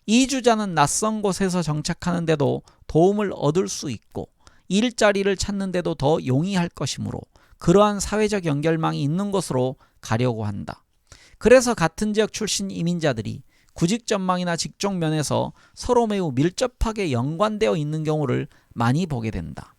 이주자는 낯선 곳에서 정착하는데도 도움을 얻을 수 있고 일자리를 찾는데도 더 용이할 것이므로 그러한 사회적 연결망이 있는 곳으로 가려고 한다. 그래서 같은 지역 출신 이민자들이 구직 전망이나 직종 면에서 서로 매우 밀접하게 연관되어 있는 경우를 많이 보게 된다.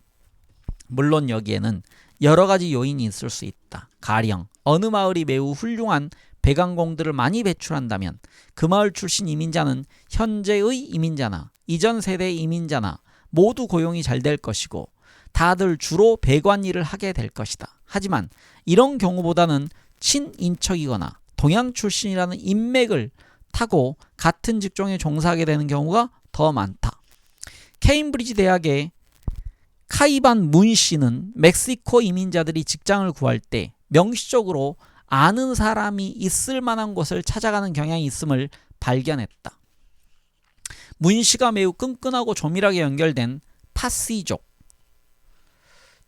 물론 여기에는 여러 가지 요인이 있을 수 있다. 가령 어느 마을이 매우 훌륭한 배관공들을 많이 배출한다면 그 마을 출신 이민자는 현재의 이민자나 이전 세대의 이민자나 모두 고용이 잘 될 것이고 다들 주로 배관 일을 하게 될 것이다. 하지만 이런 경우보다는 친인척이거나 동양 출신이라는 인맥을 타고 같은 직종에 종사하게 되는 경우가 더 많다. 케임브리지 대학의 카이반 문 씨는 멕시코 이민자들이 직장을 구할 때 명시적으로 아는 사람이 있을 만한 곳을 찾아가는 경향이 있음을 발견했다. 문 씨가 매우 끈끈하고 조밀하게 연결된 파시족,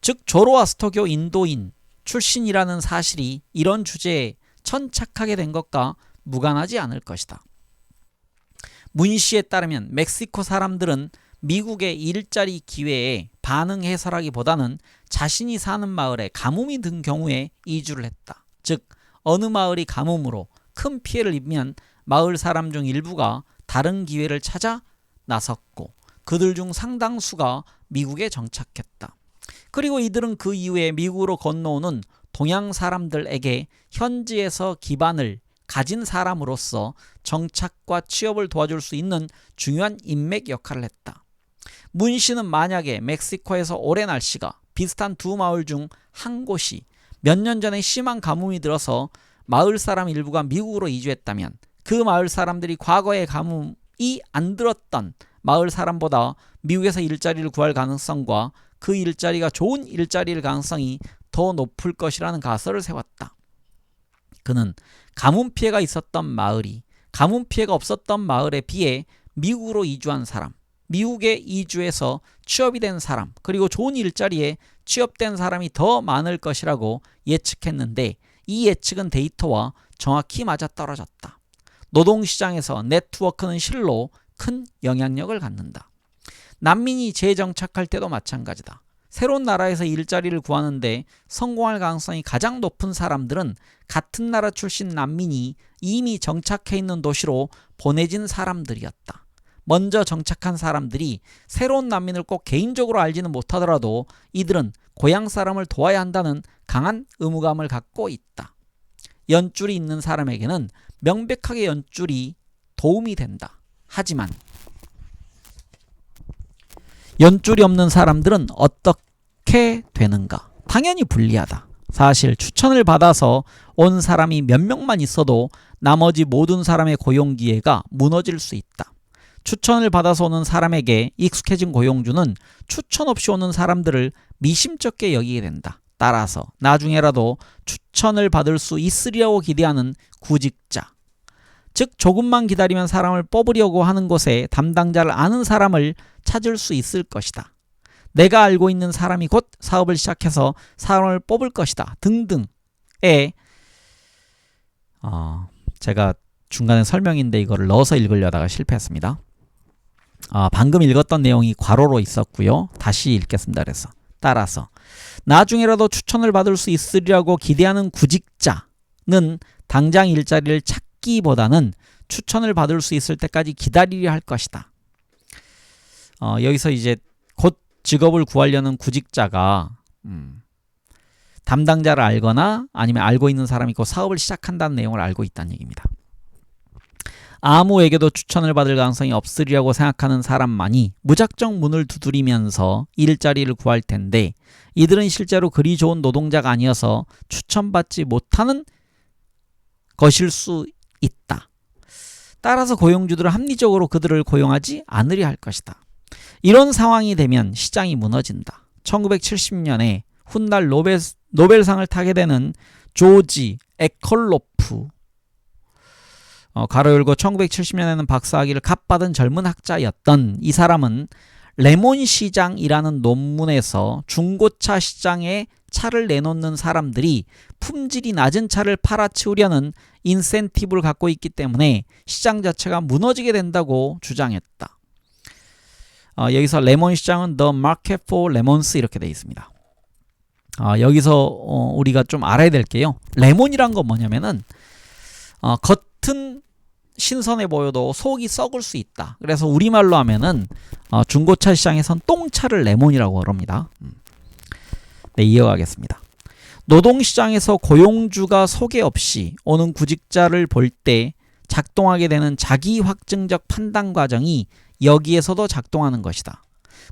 즉 조로아스터교 인도인 출신이라는 사실이 이런 주제에 천착하게 된 것과 무관하지 않을 것이다. 문 씨에 따르면 멕시코 사람들은 미국의 일자리 기회에 반응해서라기보다는 자신이 사는 마을에 가뭄이 든 경우에 이주를 했다. 즉 어느 마을이 가뭄으로 큰 피해를 입으면 마을 사람 중 일부가 다른 기회를 찾아 나섰고 그들 중 상당수가 미국에 정착했다. 그리고 이들은 그 이후에 미국으로 건너오는 동양 사람들에게 현지에서 기반을 가진 사람으로서 정착과 취업을 도와줄 수 있는 중요한 인맥 역할을 했다. 문 씨는 만약에 멕시코에서 올해 날씨가 비슷한 두 마을 중 한 곳이 몇 년 전에 심한 가뭄이 들어서 마을 사람 일부가 미국으로 이주했다면 그 마을 사람들이 과거에 가뭄이 안 들었던 마을 사람보다 미국에서 일자리를 구할 가능성과 그 일자리가 좋은 일자리일 가능성이 더 높을 것이라는 가설을 세웠다. 그는 가뭄 피해가 있었던 마을이 가뭄 피해가 없었던 마을에 비해 미국으로 이주한 사람, 미국에 이주해서 취업이 된 사람, 그리고 좋은 일자리에 취업된 사람이 더 많을 것이라고 예측했는데 이 예측은 데이터와 정확히 맞아떨어졌다. 노동시장에서 네트워크는 실로 큰 영향력을 갖는다. 난민이 재정착할 때도 마찬가지다. 새로운 나라에서 일자리를 구하는데 성공할 가능성이 가장 높은 사람들은 같은 나라 출신 난민이 이미 정착해 있는 도시로 보내진 사람들이었다. 먼저 정착한 사람들이 새로운 난민을 꼭 개인적으로 알지는 못하더라도 이들은 고향 사람을 도와야 한다는 강한 의무감을 갖고 있다. 연줄이 있는 사람에게는 명백하게 연줄이 도움이 된다. 하지만 연줄이 없는 사람들은 어떻게 되는가? 당연히 불리하다. 사실 추천을 받아서 온 사람이 몇 명만 있어도 나머지 모든 사람의 고용 기회가 무너질 수 있다. 추천을 받아서 오는 사람에게 익숙해진 고용주는 추천 없이 오는 사람들을 미심쩍게 여기게 된다. 따라서 나중에라도 추천을 받을 수 있으리라고 기대하는 구직자, 즉 조금만 기다리면 사람을 뽑으려고 하는 곳에 담당자를 아는 사람을 찾을 수 있을 것이다. 내가 알고 있는 사람이 곧 사업을 시작해서 사람을 뽑을 것이다 등등의 제가 중간에 설명인데 이거를 넣어서 읽으려다가 실패했습니다. 방금 읽었던 내용이 괄호로 있었고요. 다시 읽겠습니다. 그래서 따라서 나중에라도 추천을 받을 수 있으리라고 기대하는 구직자는 당장 일자리를 찾기보다는 추천을 받을 수 있을 때까지 기다리려 할 것이다. 여기서 이제 곧 직업을 구하려는 구직자가 담당자를 알거나 아니면 알고 있는 사람이 곧 사업을 시작한다는 내용을 알고 있다는 얘기입니다. 아무에게도 추천을 받을 가능성이 없으리라고 생각하는 사람만이 무작정 문을 두드리면서 일자리를 구할 텐데 이들은 실제로 그리 좋은 노동자가 아니어서 추천받지 못하는 것일 수 있다. 따라서 고용주들은 합리적으로 그들을 고용하지 않으려 할 것이다. 이런 상황이 되면 시장이 무너진다. 1970년에 훗날 노벨상을 타게 되는 조지 에컬로프 가로 열고 1970년에는 박사학위를 갓받은 젊은 학자였던 이 사람은 레몬 시장이라는 논문에서 중고차 시장에 차를 내놓는 사람들이 품질이 낮은 차를 팔아치우려는 인센티브를 갖고 있기 때문에 시장 자체가 무너지게 된다고 주장했다. 여기서 레몬 시장은 The Market for Lemons 이렇게 되어 있습니다. 여기서 우리가 좀 알아야 될 게요. 레몬이란 건 뭐냐면은 겉은 신선해 보여도 속이 썩을 수 있다. 그래서 우리말로 하면은 중고차 시장에선 똥차를 레몬이라고 그럽니다. 네, 이어가겠습니다. 노동시장에서 고용주가 소개 없이 오는 구직자를 볼 때 작동하게 되는 자기 확증적 판단 과정이 여기에서도 작동하는 것이다.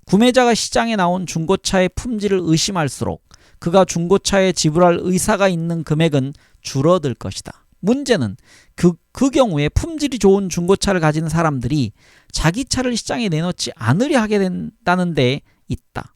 구매자가 시장에 나온 중고차의 품질을 의심할수록 그가 중고차에 지불할 의사가 있는 금액은 줄어들 것이다. 문제는 그 경우에 품질이 좋은 중고차를 가진 사람들이 자기 차를 시장에 내놓지 않으려 하게 된다는 데 있다.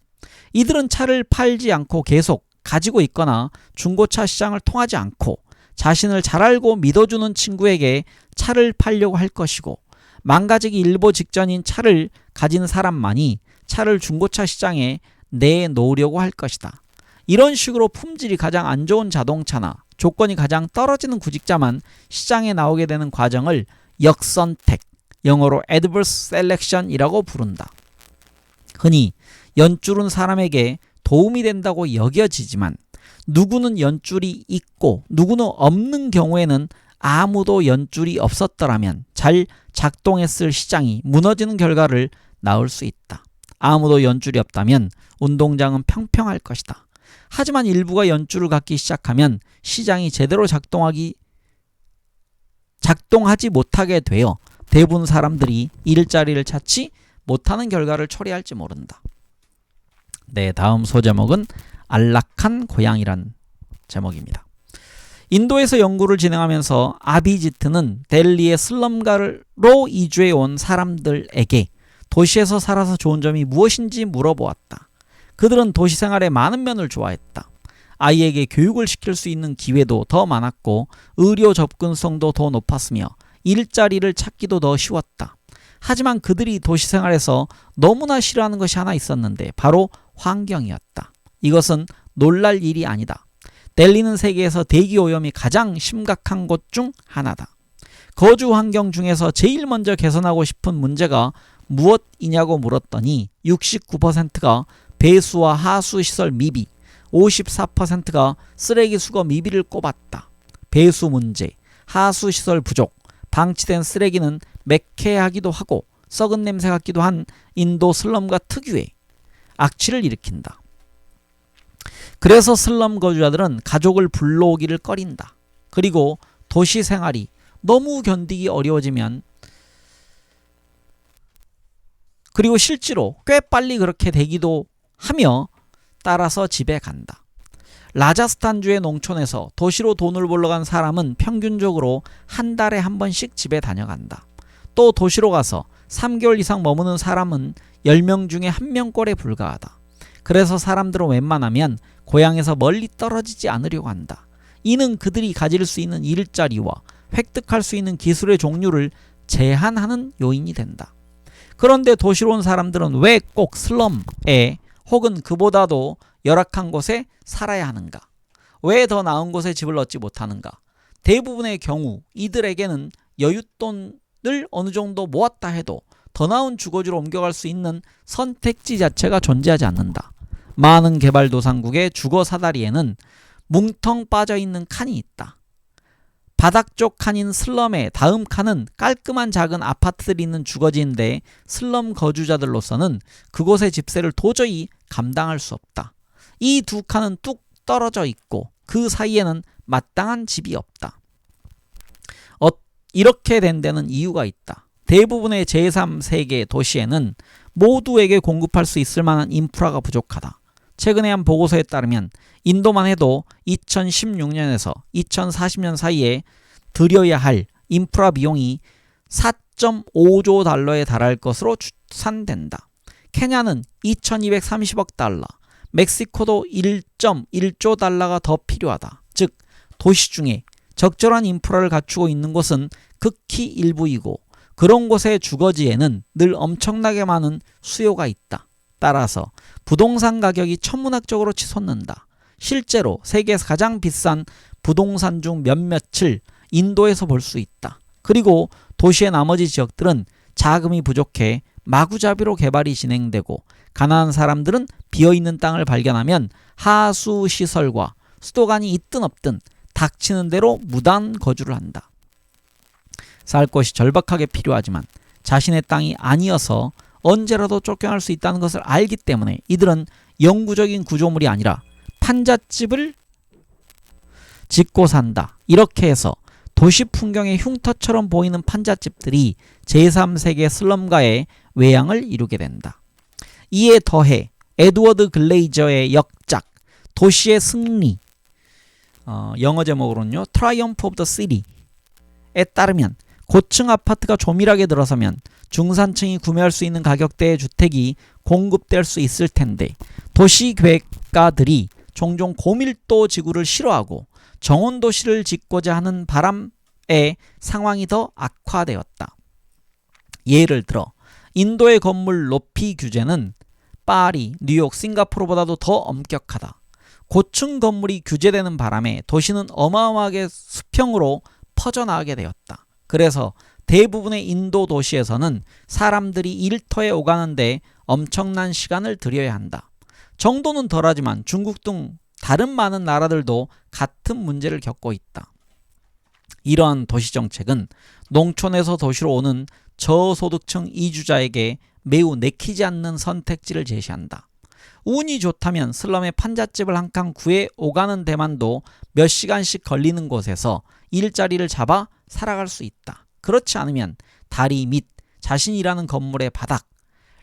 이들은 차를 팔지 않고 계속 가지고 있거나 중고차 시장을 통하지 않고 자신을 잘 알고 믿어주는 친구에게 차를 팔려고 할 것이고 망가지기 일보 직전인 차를 가진 사람만이 차를 중고차 시장에 내놓으려고 할 것이다. 이런 식으로 품질이 가장 안 좋은 자동차나 조건이 가장 떨어지는 구직자만 시장에 나오게 되는 과정을 역선택, 영어로 adverse selection이라고 부른다. 흔히 연줄은 사람에게 도움이 된다고 여겨지지만 누구는 연줄이 있고 누구는 없는 경우에는 아무도 연줄이 없었더라면 잘 작동했을 시장이 무너지는 결과를 낳을 수 있다. 아무도 연줄이 없다면 운동장은 평평할 것이다. 하지만 일부가 연줄을 갖기 시작하면 시장이 제대로 작동하지 못하게 되어 대부분 사람들이 일자리를 찾지 못하는 결과를 초래할지 모른다. 네, 다음 소제목은 안락한 고향이란 제목입니다. 인도에서 연구를 진행하면서 아비지트는 델리의 슬럼가로 이주해 온 사람들에게 도시에서 살아서 좋은 점이 무엇인지 물어보았다. 그들은 도시 생활의 많은 면을 좋아했다. 아이에게 교육을 시킬 수 있는 기회도 더 많았고 의료 접근성도 더 높았으며 일자리를 찾기도 더 쉬웠다. 하지만 그들이 도시 생활에서 너무나 싫어하는 것이 하나 있었는데 바로 환경이었다. 이것은 놀랄 일이 아니다. 델리는 세계에서 대기 오염이 가장 심각한 곳 중 하나다. 거주 환경 중에서 제일 먼저 개선하고 싶은 문제가 무엇이냐고 물었더니 69%가 배수와 하수시설 미비, 54%가 쓰레기 수거 미비를 꼽았다. 배수 문제, 하수시설 부족, 방치된 쓰레기는 매캐하기도 하고 썩은 냄새 같기도 한 인도 슬럼가 특유의 악취를 일으킨다. 그래서 슬럼 거주자들은 가족을 불러오기를 꺼린다. 그리고 도시 생활이 너무 견디기 어려워지면 그리고 실제로 꽤 빨리 그렇게 되기도 하며 따라서 집에 간다. 라자스탄주의 농촌에서 도시로 돈을 벌러 간 사람은 평균적으로 한 달에 한 번씩 집에 다녀간다. 또 도시로 가서 3개월 이상 머무는 사람은 10명 중에 1명꼴에 불과하다. 그래서 사람들은 웬만하면 고향에서 멀리 떨어지지 않으려고 한다. 이는 그들이 가질 수 있는 일자리와 획득할 수 있는 기술의 종류를 제한하는 요인이 된다. 그런데 도시로 온 사람들은 왜 꼭 슬럼에 혹은 그보다도 열악한 곳에 살아야 하는가? 왜 더 나은 곳에 집을 얻지 못하는가? 대부분의 경우 이들에게는 여윳돈을 어느 정도 모았다 해도 더 나은 주거지로 옮겨갈 수 있는 선택지 자체가 존재하지 않는다. 많은 개발도상국의 주거 사다리에는 뭉텅 빠져있는 칸이 있다. 바닥 쪽 칸인 슬럼의 다음 칸은 깔끔한 작은 아파트들이 있는 주거지인데 슬럼 거주자들로서는 그곳의 집세를 도저히 감당할 수 없다. 이 두 칸은 뚝 떨어져 있고 그 사이에는 마땅한 집이 없다. 이렇게 된 데는 이유가 있다. 대부분의 제3세계 도시에는 모두에게 공급할 수 있을 만한 인프라가 부족하다. 최근에 한 보고서에 따르면 인도만 해도 2016년에서 2040년 사이에 들여야 할 인프라 비용이 4.5조 달러에 달할 것으로 추산된다. 케냐는 2230억 달러, 멕시코도 1.1조 달러가 더 필요하다. 즉 도시 중에 적절한 인프라를 갖추고 있는 곳은 극히 일부이고 그런 곳의 주거지에는 늘 엄청나게 많은 수요가 있다. 따라서 부동산 가격이 천문학적으로 치솟는다. 실제로 세계에서 가장 비싼 부동산 중 몇몇을 인도에서 볼 수 있다. 그리고 도시의 나머지 지역들은 자금이 부족해 마구잡이로 개발이 진행되고 가난한 사람들은 비어있는 땅을 발견하면 하수시설과 수도관이 있든 없든 닥치는 대로 무단 거주를 한다. 살 곳이 절박하게 필요하지만 자신의 땅이 아니어서 언제라도 쫓겨날 수 있다는 것을 알기 때문에 이들은 영구적인 구조물이 아니라 판잣집을 짓고 산다. 이렇게 해서 도시 풍경의 흉터처럼 보이는 판잣집들이 제3세계 슬럼가의 외양을 이루게 된다. 이에 더해 에드워드 글레이저의 역작 도시의 승리, 영어 제목으로는요 Triumph of the City에 따르면 고층 아파트가 조밀하게 들어서면 중산층이 구매할 수 있는 가격대의 주택이 공급될 수 있을 텐데 도시 계획가들이 종종 고밀도 지구를 싫어하고 정원도시를 짓고자 하는 바람에 상황이 더 악화되었다. 예를 들어 인도의 건물 높이 규제는 파리, 뉴욕, 싱가포르보다도 더 엄격하다. 고층 건물이 규제되는 바람에 도시는 어마어마하게 수평으로 퍼져나가게 되었다. 그래서 대부분의 인도 도시에서는 사람들이 일터에 오가는데 엄청난 시간을 들여야 한다. 정도는 덜하지만 중국 등 다른 많은 나라들도 같은 문제를 겪고 있다. 이러한 도시정책은 농촌에서 도시로 오는 저소득층 이주자에게 매우 내키지 않는 선택지를 제시한다. 운이 좋다면 슬럼의 판잣집을 한 칸 구해 오가는 데만도 몇 시간씩 걸리는 곳에서 일자리를 잡아 살아갈 수 있다. 그렇지 않으면 다리 밑, 자신이 일하는 건물의 바닥,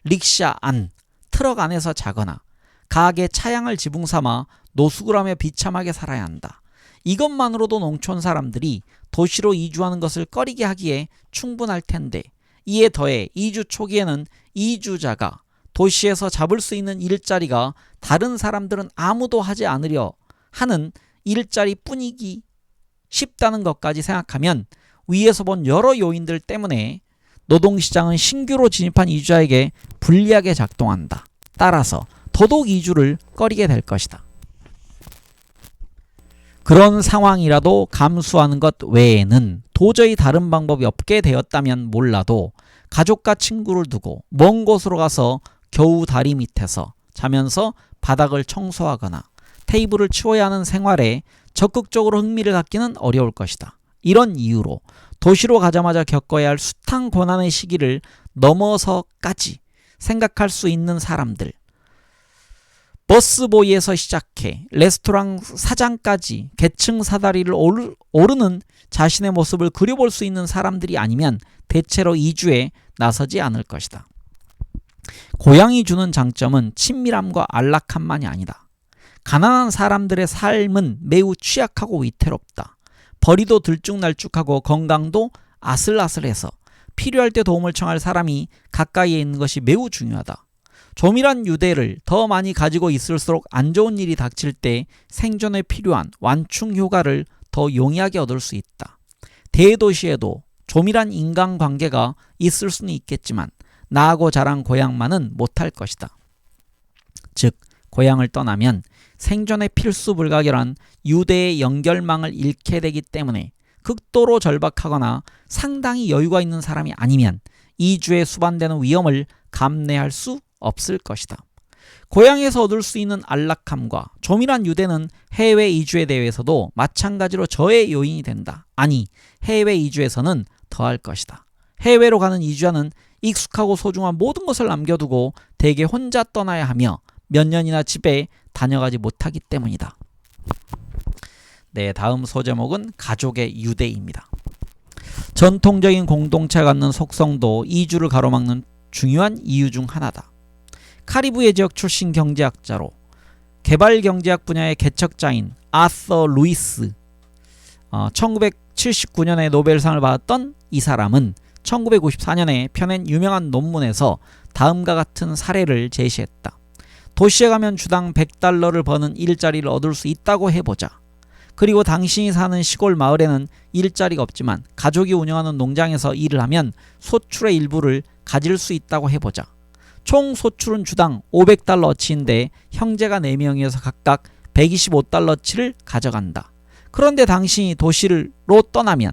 릭샤 안, 트럭 안에서 자거나 가게 차양을 지붕 삼아 노숙을 하며 비참하게 살아야 한다. 이것만으로도 농촌 사람들이 도시로 이주하는 것을 꺼리게 하기에 충분할 텐데 이에 더해 이주 초기에는 이주자가 도시에서 잡을 수 있는 일자리가 다른 사람들은 아무도 하지 않으려 하는 일자리뿐이기 쉽다는 것까지 생각하면 위에서 본 여러 요인들 때문에 노동시장은 신규로 진입한 이주자에게 불리하게 작동한다. 따라서 더더욱 이주를 꺼리게 될 것이다. 그런 상황이라도 감수하는 것 외에는 도저히 다른 방법이 없게 되었다면 몰라도 가족과 친구를 두고 먼 곳으로 가서 겨우 다리 밑에서 자면서 바닥을 청소하거나 테이블을 치워야 하는 생활에 적극적으로 흥미를 갖기는 어려울 것이다. 이런 이유로 도시로 가자마자 겪어야 할 숱한 고난의 시기를 넘어서까지 생각할 수 있는 사람들, 버스보이에서 시작해 레스토랑 사장까지 계층 사다리를 오르는 자신의 모습을 그려볼 수 있는 사람들이 아니면 대체로 이주에 나서지 않을 것이다. 고향이 주는 장점은 친밀함과 안락함만이 아니다. 가난한 사람들의 삶은 매우 취약하고 위태롭다. 벌이도 들쭉날쭉하고 건강도 아슬아슬해서 필요할 때 도움을 청할 사람이 가까이에 있는 것이 매우 중요하다. 조밀한 유대를 더 많이 가지고 있을수록 안 좋은 일이 닥칠 때 생존에 필요한 완충 효과를 더 용이하게 얻을 수 있다. 대도시에도 조밀한 인간관계가 있을 수는 있겠지만 나하고 자란 고향만은 못할 것이다. 즉 고향을 떠나면 생존에 필수 불가결한 유대의 연결망을 잃게 되기 때문에 극도로 절박하거나 상당히 여유가 있는 사람이 아니면 이주에 수반되는 위험을 감내할 수 없을 것이다. 고향에서 얻을 수 있는 안락함과 조밀한 유대는 해외 이주에 대해서도 마찬가지로 저의 요인이 된다. 아니, 해외 이주에서는 더할 것이다. 해외로 가는 이주자는 익숙하고 소중한 모든 것을 남겨두고 대개 혼자 떠나야 하며 몇 년이나 집에 다녀가지 못하기 때문이다. 네, 다음 소제목은 가족의 유대입니다. 전통적인 공동체가 갖는 속성도 이주를 가로막는 중요한 이유 중 하나다. 카리브해 지역 출신 경제학자로 개발경제학 분야의 개척자인 아서 루이스, 1979년에 노벨상을 받았던 이 사람은 1954년에 펴낸 유명한 논문에서 다음과 같은 사례를 제시했다. 도시에 가면 주당 100달러를 버는 일자리를 얻을 수 있다고 해보자. 그리고 당신이 사는 시골 마을에는 일자리가 없지만 가족이 운영하는 농장에서 일을 하면 소출의 일부를 가질 수 있다고 해보자. 총 소출은 주당 500달러치인데 형제가 4명이어서 각각 125달러치를 가져간다. 그런데 당신이 도시로 떠나면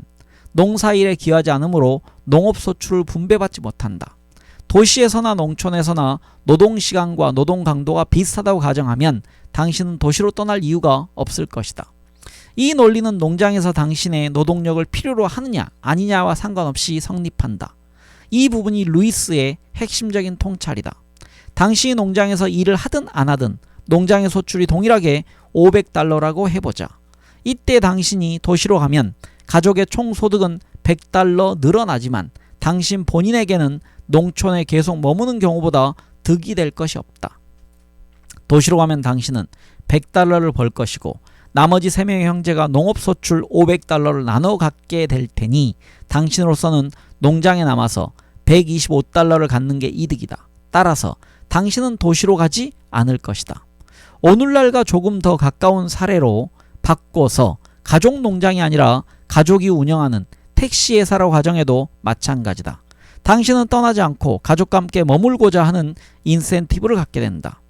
농사일에 기여하지 않으므로 농업 소출을 분배받지 못한다. 도시에서나 농촌에서나 노동시간과 노동 강도가 비슷하다고 가정하면 당신은 도시로 떠날 이유가 없을 것이다. 이 논리는 농장에서 당신의 노동력을 필요로 하느냐 아니냐와 상관없이 성립한다. 이 부분이 루이스의 핵심적인 통찰이다. 당신이 농장에서 일을 하든 안 하든 농장의 소출이 동일하게 500달러라고 해보자. 이때 당신이 도시로 가면 가족의 총 소득은 100달러 늘어나지만 당신 본인에게는 농촌에 계속 머무는 경우보다 득이 될 것이 없다. 도시로 가면 당신은 100달러를 벌 것이고 나머지 3명의 형제가 농업소출 500달러를 나눠 갖게 될 테니 당신으로서는 농장에 남아서 125달러를 갖는 게 이득이다. 따라서 당신은 도시로 가지 않을 것이다. 오늘날과 조금 더 가까운 사례로 바꿔서 가족 농장이 아니라 가족이 운영하는 택시회사라고 가정해도 마찬가지다. 당신은 떠나지 않고 가족과 함께 머물고자 하는 인센티브를 갖게 된다.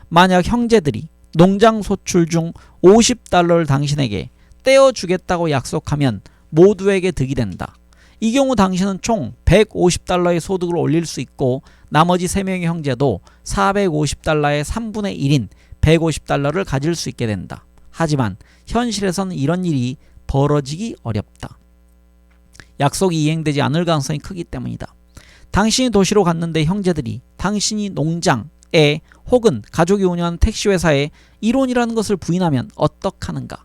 만약 형제들이 농장 소출 중 50달러를 당신에게 떼어주겠다고 약속하면 모두에게 득이 된다. 이 경우 당신은 총 150달러의 소득을 올릴 수 있고 나머지 3명의 형제도 450달러의 3분의 1인 150달러를 가질 수 있게 된다. 하지만 현실에서는 이런 일이 벌어지기 어렵다. 약속이 이행되지 않을 가능성이 크기 때문이다. 당신이 도시로 갔는데 형제들이 당신이 농장에 혹은 가족이 운영하는 택시회사에 일원이라는 것을 부인하면 어떡하는가?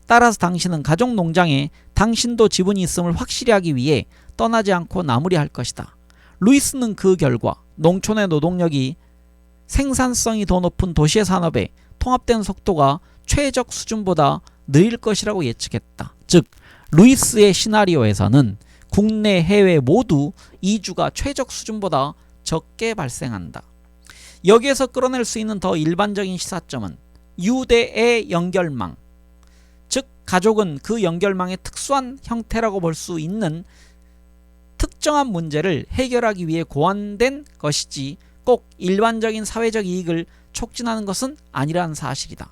따라서 당신은 가족 농장에 당신도 지분이 있음을 확실히 하기 위해 떠나지 않고 나무리할 것이다. 루이스는 그 결과 농촌의 노동력이 생산성이 더 높은 도시의 산업에 통합된 속도가 최적 수준보다 느릴 것이라고 예측했다. 즉 루이스의 시나리오에서는 국내 해외 모두 이주가 최적 수준보다 적게 발생한다. 여기에서 끌어낼 수 있는 더 일반적인 시사점은 유대의 연결망, 즉 가족은 그 연결망의 특수한 형태라고 볼 수 있는 특정한 문제를 해결하기 위해 고안된 것이지 꼭 일반적인 사회적 이익을 촉진하는 것은 아니라는 사실이다.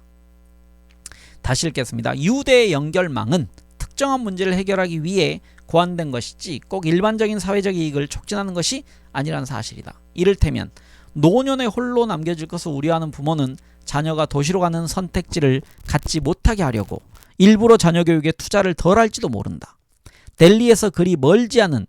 다시 읽겠습니다. 유대의 연결망은 특정한 문제를 해결하기 위해 고안된 것이지 꼭 일반적인 사회적 이익을 촉진하는 것이 아니라는 사실이다. 이를테면 노년에 홀로 남겨질 것을 우려하는 부모는 자녀가 도시로 가는 선택지를 갖지 못하게 하려고 일부러 자녀 교육에 투자를 덜 할지도 모른다. 델리에서 그리 멀지 않은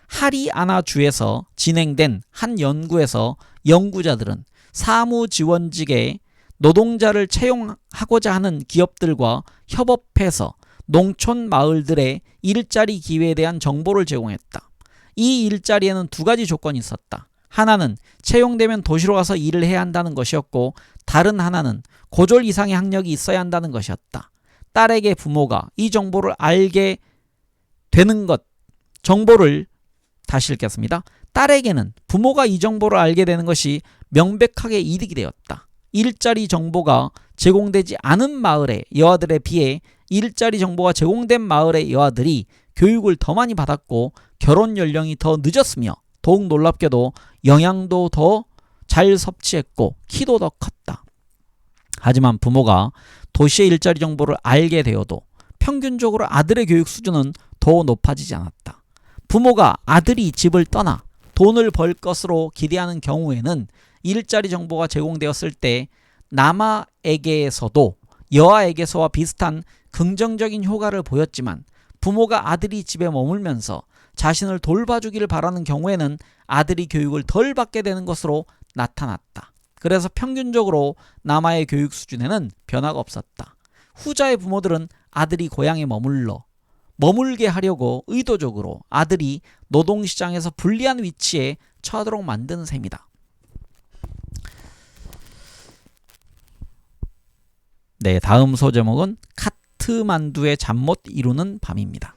하리아나주에서 진행된 한 연구에서 연구자들은 사무지원직에 노동자를 채용하고자 하는 기업들과 협업해서 농촌 마을들의 일자리 기회에 대한 정보를 제공했다. 이 일자리에는 2가지 조건이 있었다. 하나는 채용되면 도시로 가서 일을 해야 한다는 것이었고 다른 하나는 고졸 이상의 학력이 있어야 한다는 것이었다. 딸에게 부모가 이 정보를 알게 되는 것, 정보를 다시 읽겠습니다. 딸에게는 부모가 이 정보를 알게 되는 것이 명백하게 이득이 되었다. 일자리 정보가 제공되지 않은 마을의 여아들에 비해 일자리 정보가 제공된 마을의 여아들이 교육을 더 많이 받았고 결혼 연령이 더 늦었으며 더욱 놀랍게도 영양도 더 잘 섭취했고 키도 더 컸다. 하지만 부모가 도시의 일자리 정보를 알게 되어도 평균적으로 아들의 교육 수준은 더 높아지지 않았다. 부모가 아들이 집을 떠나 돈을 벌 것으로 기대하는 경우에는 일자리 정보가 제공되었을 때 남아에게서도 여아에게서와 비슷한 긍정적인 효과를 보였지만 부모가 아들이 집에 머물면서 자신을 돌봐주기를 바라는 경우에는 아들이 교육을 덜 받게 되는 것으로 나타났다. 그래서 평균적으로 남아의 교육 수준에는 변화가 없었다. 후자의 부모들은 아들이 고향에 머물러 머물게 하려고 의도적으로 아들이 노동시장에서 불리한 위치에 처하도록 만든 셈이다. 네, 다음 소제목은 카트만두의 잠 못 이루는 밤입니다.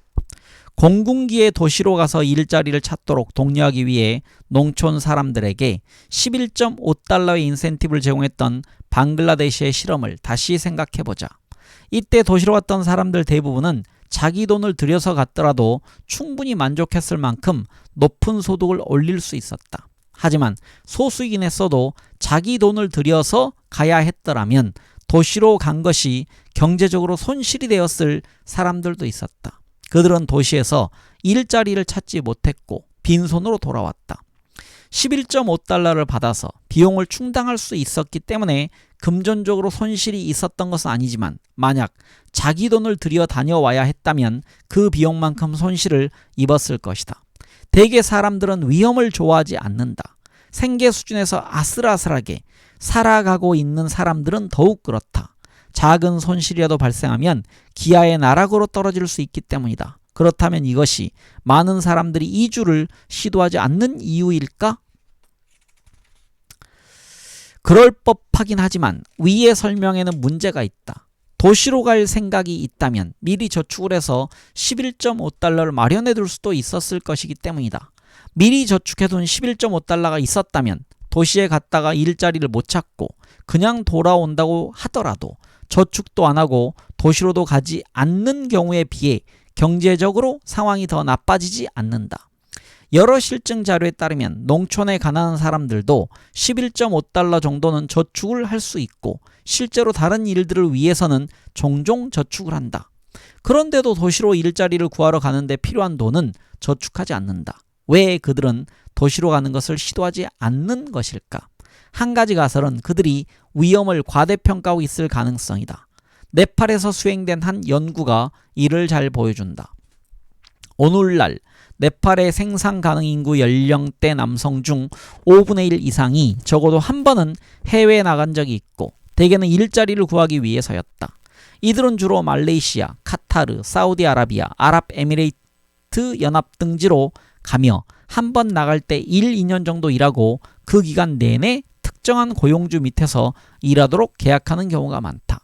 공군기의 도시로 가서 일자리를 찾도록 독려하기 위해 농촌 사람들에게 11.5달러의 인센티브를 제공했던 방글라데시의 실험을 다시 생각해보자. 이때 도시로 왔던 사람들 대부분은 자기 돈을 들여서 갔더라도 충분히 만족했을 만큼 높은 소득을 올릴 수 있었다. 하지만 소수이긴 했어도 자기 돈을 들여서 가야 했더라면 도시로 간 것이 경제적으로 손실이 되었을 사람들도 있었다. 그들은 도시에서 일자리를 찾지 못했고 빈손으로 돌아왔다. 11.5달러를 받아서 비용을 충당할 수 있었기 때문에 금전적으로 손실이 있었던 것은 아니지만 만약 자기 돈을 들여 다녀와야 했다면 그 비용만큼 손실을 입었을 것이다. 대개 사람들은 위험을 좋아하지 않는다. 생계 수준에서 아슬아슬하게 살아가고 있는 사람들은 더욱 그렇다. 작은 손실이라도 발생하면 기아의 나락으로 떨어질 수 있기 때문이다. 그렇다면 이것이 많은 사람들이 이주를 시도하지 않는 이유일까? 그럴 법하긴 하지만 위의 설명에는 문제가 있다. 도시로 갈 생각이 있다면 미리 저축을 해서 11.5달러를 마련해 둘 수도 있었을 것이기 때문이다. 미리 저축해둔 11.5달러가 있었다면 도시에 갔다가 일자리를 못 찾고 그냥 돌아온다고 하더라도 저축도 안 하고 도시로도 가지 않는 경우에 비해 경제적으로 상황이 더 나빠지지 않는다. 여러 실증 자료에 따르면 농촌에 가난한 사람들도 11.5달러 정도는 저축을 할 수 있고 실제로 다른 일들을 위해서는 종종 저축을 한다. 그런데도 도시로 일자리를 구하러 가는데 필요한 돈은 저축하지 않는다. 왜 그들은 도시로 가는 것을 시도하지 않는 것일까? 한 가지 가설은 그들이 위험을 과대평가하고 있을 가능성이다. 네팔에서 수행된 한 연구가 이를 잘 보여준다. 오늘날 네팔의 생산 가능 인구 연령대 남성 중 5분의 1 이상이 적어도 한 번은 해외에 나간 적이 있고 대개는 일자리를 구하기 위해서였다. 이들은 주로 말레이시아, 카타르, 사우디아라비아, 아랍에미레이트 연합 등지로 가며 한 번 나갈 때 1, 2년 정도 일하고 그 기간 내내 특정한 고용주 밑에서 일하도록 계약하는 경우가 많다.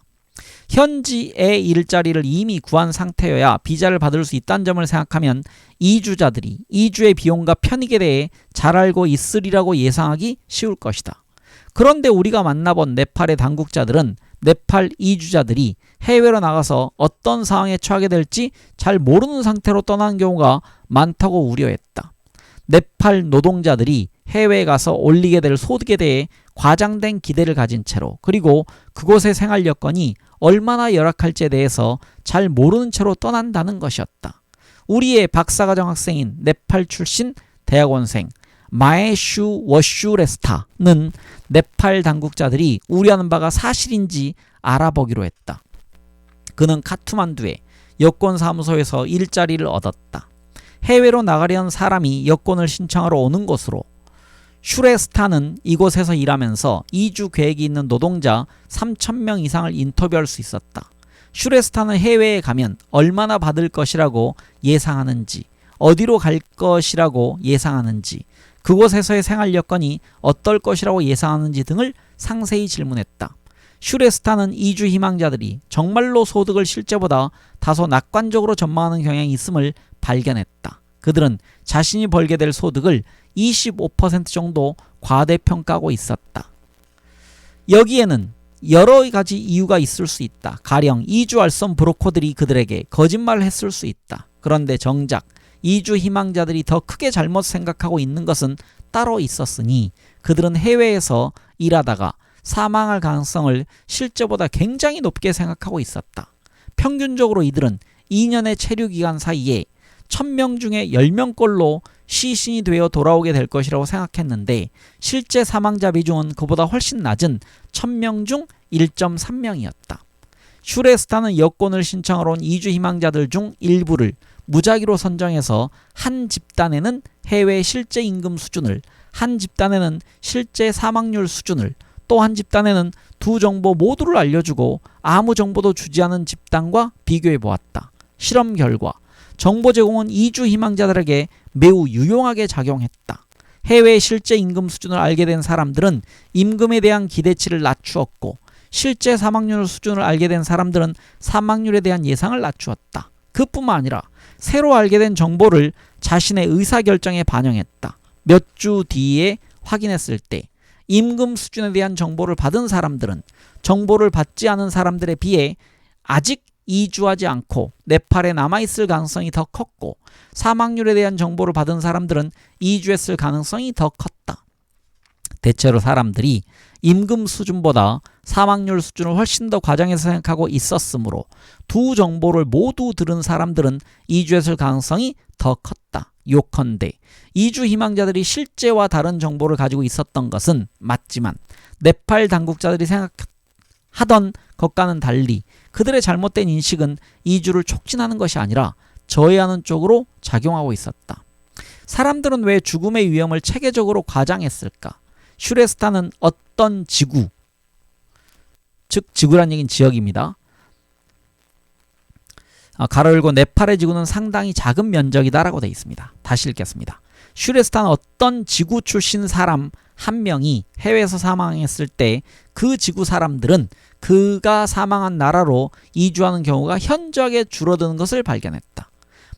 현지의 일자리를 이미 구한 상태여야 비자를 받을 수 있다는 점을 생각하면 이주자들이 이주의 비용과 편익에 대해 잘 알고 있으리라고 예상하기 쉬울 것이다. 그런데 우리가 만나본 네팔의 당국자들은 네팔 이주자들이 해외로 나가서 어떤 상황에 처하게 될지 잘 모르는 상태로 떠나는 경우가 많다고 우려했다. 네팔 노동자들이 해외에 가서 올리게 될 소득에 대해 과장된 기대를 가진 채로 그리고 그곳의 생활 여건이 얼마나 열악할지에 대해서 잘 모르는 채로 떠난다는 것이었다. 우리의 박사과정 학생인 네팔 출신 대학원생 마에슈 워슈레스타는 네팔 당국자들이 우려하는 바가 사실인지 알아보기로 했다. 그는 카투만두의 여권사무소에서 일자리를 얻었다. 해외로 나가려는 사람이 여권을 신청하러 오는 곳으로 슈레스타는 이곳에서 일하면서 이주 계획이 있는 노동자 3,000명 이상을 인터뷰할 수 있었다. 슈레스타는 해외에 가면 얼마나 받을 것이라고 예상하는지, 어디로 갈 것이라고 예상하는지, 그곳에서의 생활 여건이 어떨 것이라고 예상하는지 등을 상세히 질문했다. 슈레스타는 이주 희망자들이 정말로 소득을 실제보다 다소 낙관적으로 전망하는 경향이 있음을 발견했다. 그들은 자신이 벌게 될 소득을 25% 정도 과대평가하고 있었다. 여기에는 여러 가지 이유가 있을 수 있다. 가령 이주 알선 브로커들이 그들에게 거짓말을 했을 수 있다. 그런데 정작 이주 희망자들이 더 크게 잘못 생각하고 있는 것은 따로 있었으니 그들은 해외에서 일하다가 사망할 가능성을 실제보다 굉장히 높게 생각하고 있었다. 평균적으로 이들은 2년의 체류기간 사이에 1000명 중에 10명꼴로 시신이 되어 돌아오게 될 것이라고 생각했는데 실제 사망자 비중은 그보다 훨씬 낮은 1000명 중 1.3명이었다. 슈레스타는 여권을 신청하러 온 이주 희망자들 중 일부를 무작위로 선정해서 한 집단에는 해외 실제 임금 수준을, 한 집단에는 실제 사망률 수준을, 또 한 집단에는 두 정보 모두를 알려주고 아무 정보도 주지 않은 집단과 비교해 보았다. 실험 결과 정보 제공은 이주 희망자들에게 매우 유용하게 작용했다. 해외 실제 임금 수준을 알게 된 사람들은 임금에 대한 기대치를 낮추었고 실제 사망률 수준을 알게 된 사람들은 사망률에 대한 예상을 낮추었다. 그뿐만 아니라 새로 알게 된 정보를 자신의 의사결정에 반영했다. 몇 주 뒤에 확인했을 때 임금 수준에 대한 정보를 받은 사람들은 정보를 받지 않은 사람들에 비해 아직 이주하지 않고 네팔에 남아있을 가능성이 더 컸고 사망률에 대한 정보를 받은 사람들은 이주했을 가능성이 더 컸다. 대체로 사람들이 임금 수준보다 사망률 수준을 훨씬 더 과장해서 생각하고 있었으므로 두 정보를 모두 들은 사람들은 이주했을 가능성이 더 컸다. 요컨대 이주 희망자들이 실제와 다른 정보를 가지고 있었던 것은 맞지만 네팔 당국자들이 생각하던 것과는 달리 그들의 잘못된 인식은 이주를 촉진하는 것이 아니라 저해하는 쪽으로 작용하고 있었다. 사람들은 왜 죽음의 위험을 체계적으로 과장했을까? 슈레스탄은 어떤 지구, 즉 지구란 얘기는 지역입니다. 가로 열고 네팔의 지구는 상당히 작은 면적이다라고 되어 있습니다. 다시 읽겠습니다. 슈레스탄은 어떤 지구 출신 사람 한 명이 해외에서 사망했을 때 그 지구 사람들은 그가 사망한 나라로 이주하는 경우가 현저하게 줄어드는 것을 발견했다.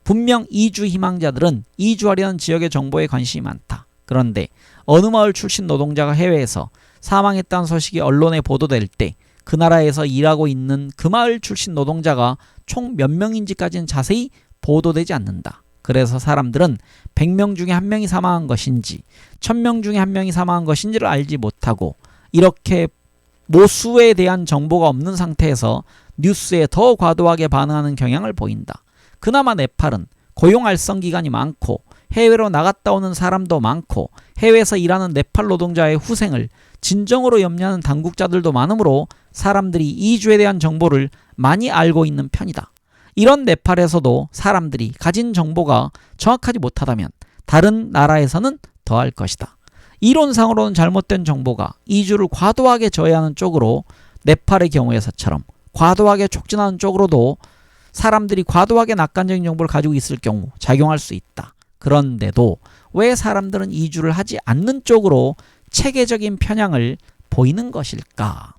분명 이주 희망자들은 이주하려는 지역의 정보에 관심이 많다. 그런데 어느 마을 출신 노동자가 해외에서 사망했다는 소식이 언론에 보도될 때 그 나라에서 일하고 있는 그 마을 출신 노동자가 총 몇 명인지까지는 자세히 보도되지 않는다. 그래서 사람들은 100명 중에 1명이 사망한 것인지 1000명 중에 1명이 사망한 것인지를 알지 못하고 이렇게 모수에 대한 정보가 없는 상태에서 뉴스에 더 과도하게 반응하는 경향을 보인다. 그나마 네팔은 고용 알선 기간이 많고 해외로 나갔다 오는 사람도 많고 해외에서 일하는 네팔 노동자의 후생을 진정으로 염려하는 당국자들도 많으므로 사람들이 이주에 대한 정보를 많이 알고 있는 편이다. 이런 네팔에서도 사람들이 가진 정보가 정확하지 못하다면 다른 나라에서는 더할 것이다. 이론상으로는 잘못된 정보가 이주를 과도하게 저해하는 쪽으로 네팔의 경우에서처럼 과도하게 촉진하는 쪽으로도 사람들이 과도하게 낙관적인 정보를 가지고 있을 경우 작용할 수 있다. 그런데도 왜 사람들은 이주를 하지 않는 쪽으로 체계적인 편향을 보이는 것일까?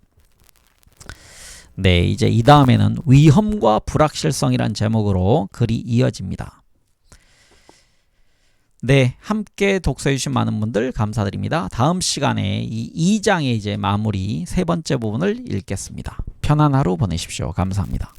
네, 이제 이 다음에는 위험과 불확실성이란 제목으로 글이 이어집니다. 네, 함께 독서해주신 많은 분들 감사드립니다. 다음 시간에 이 2장의 이제 마무리 세 번째 부분을 읽겠습니다. 편안한 하루 보내십시오. 감사합니다.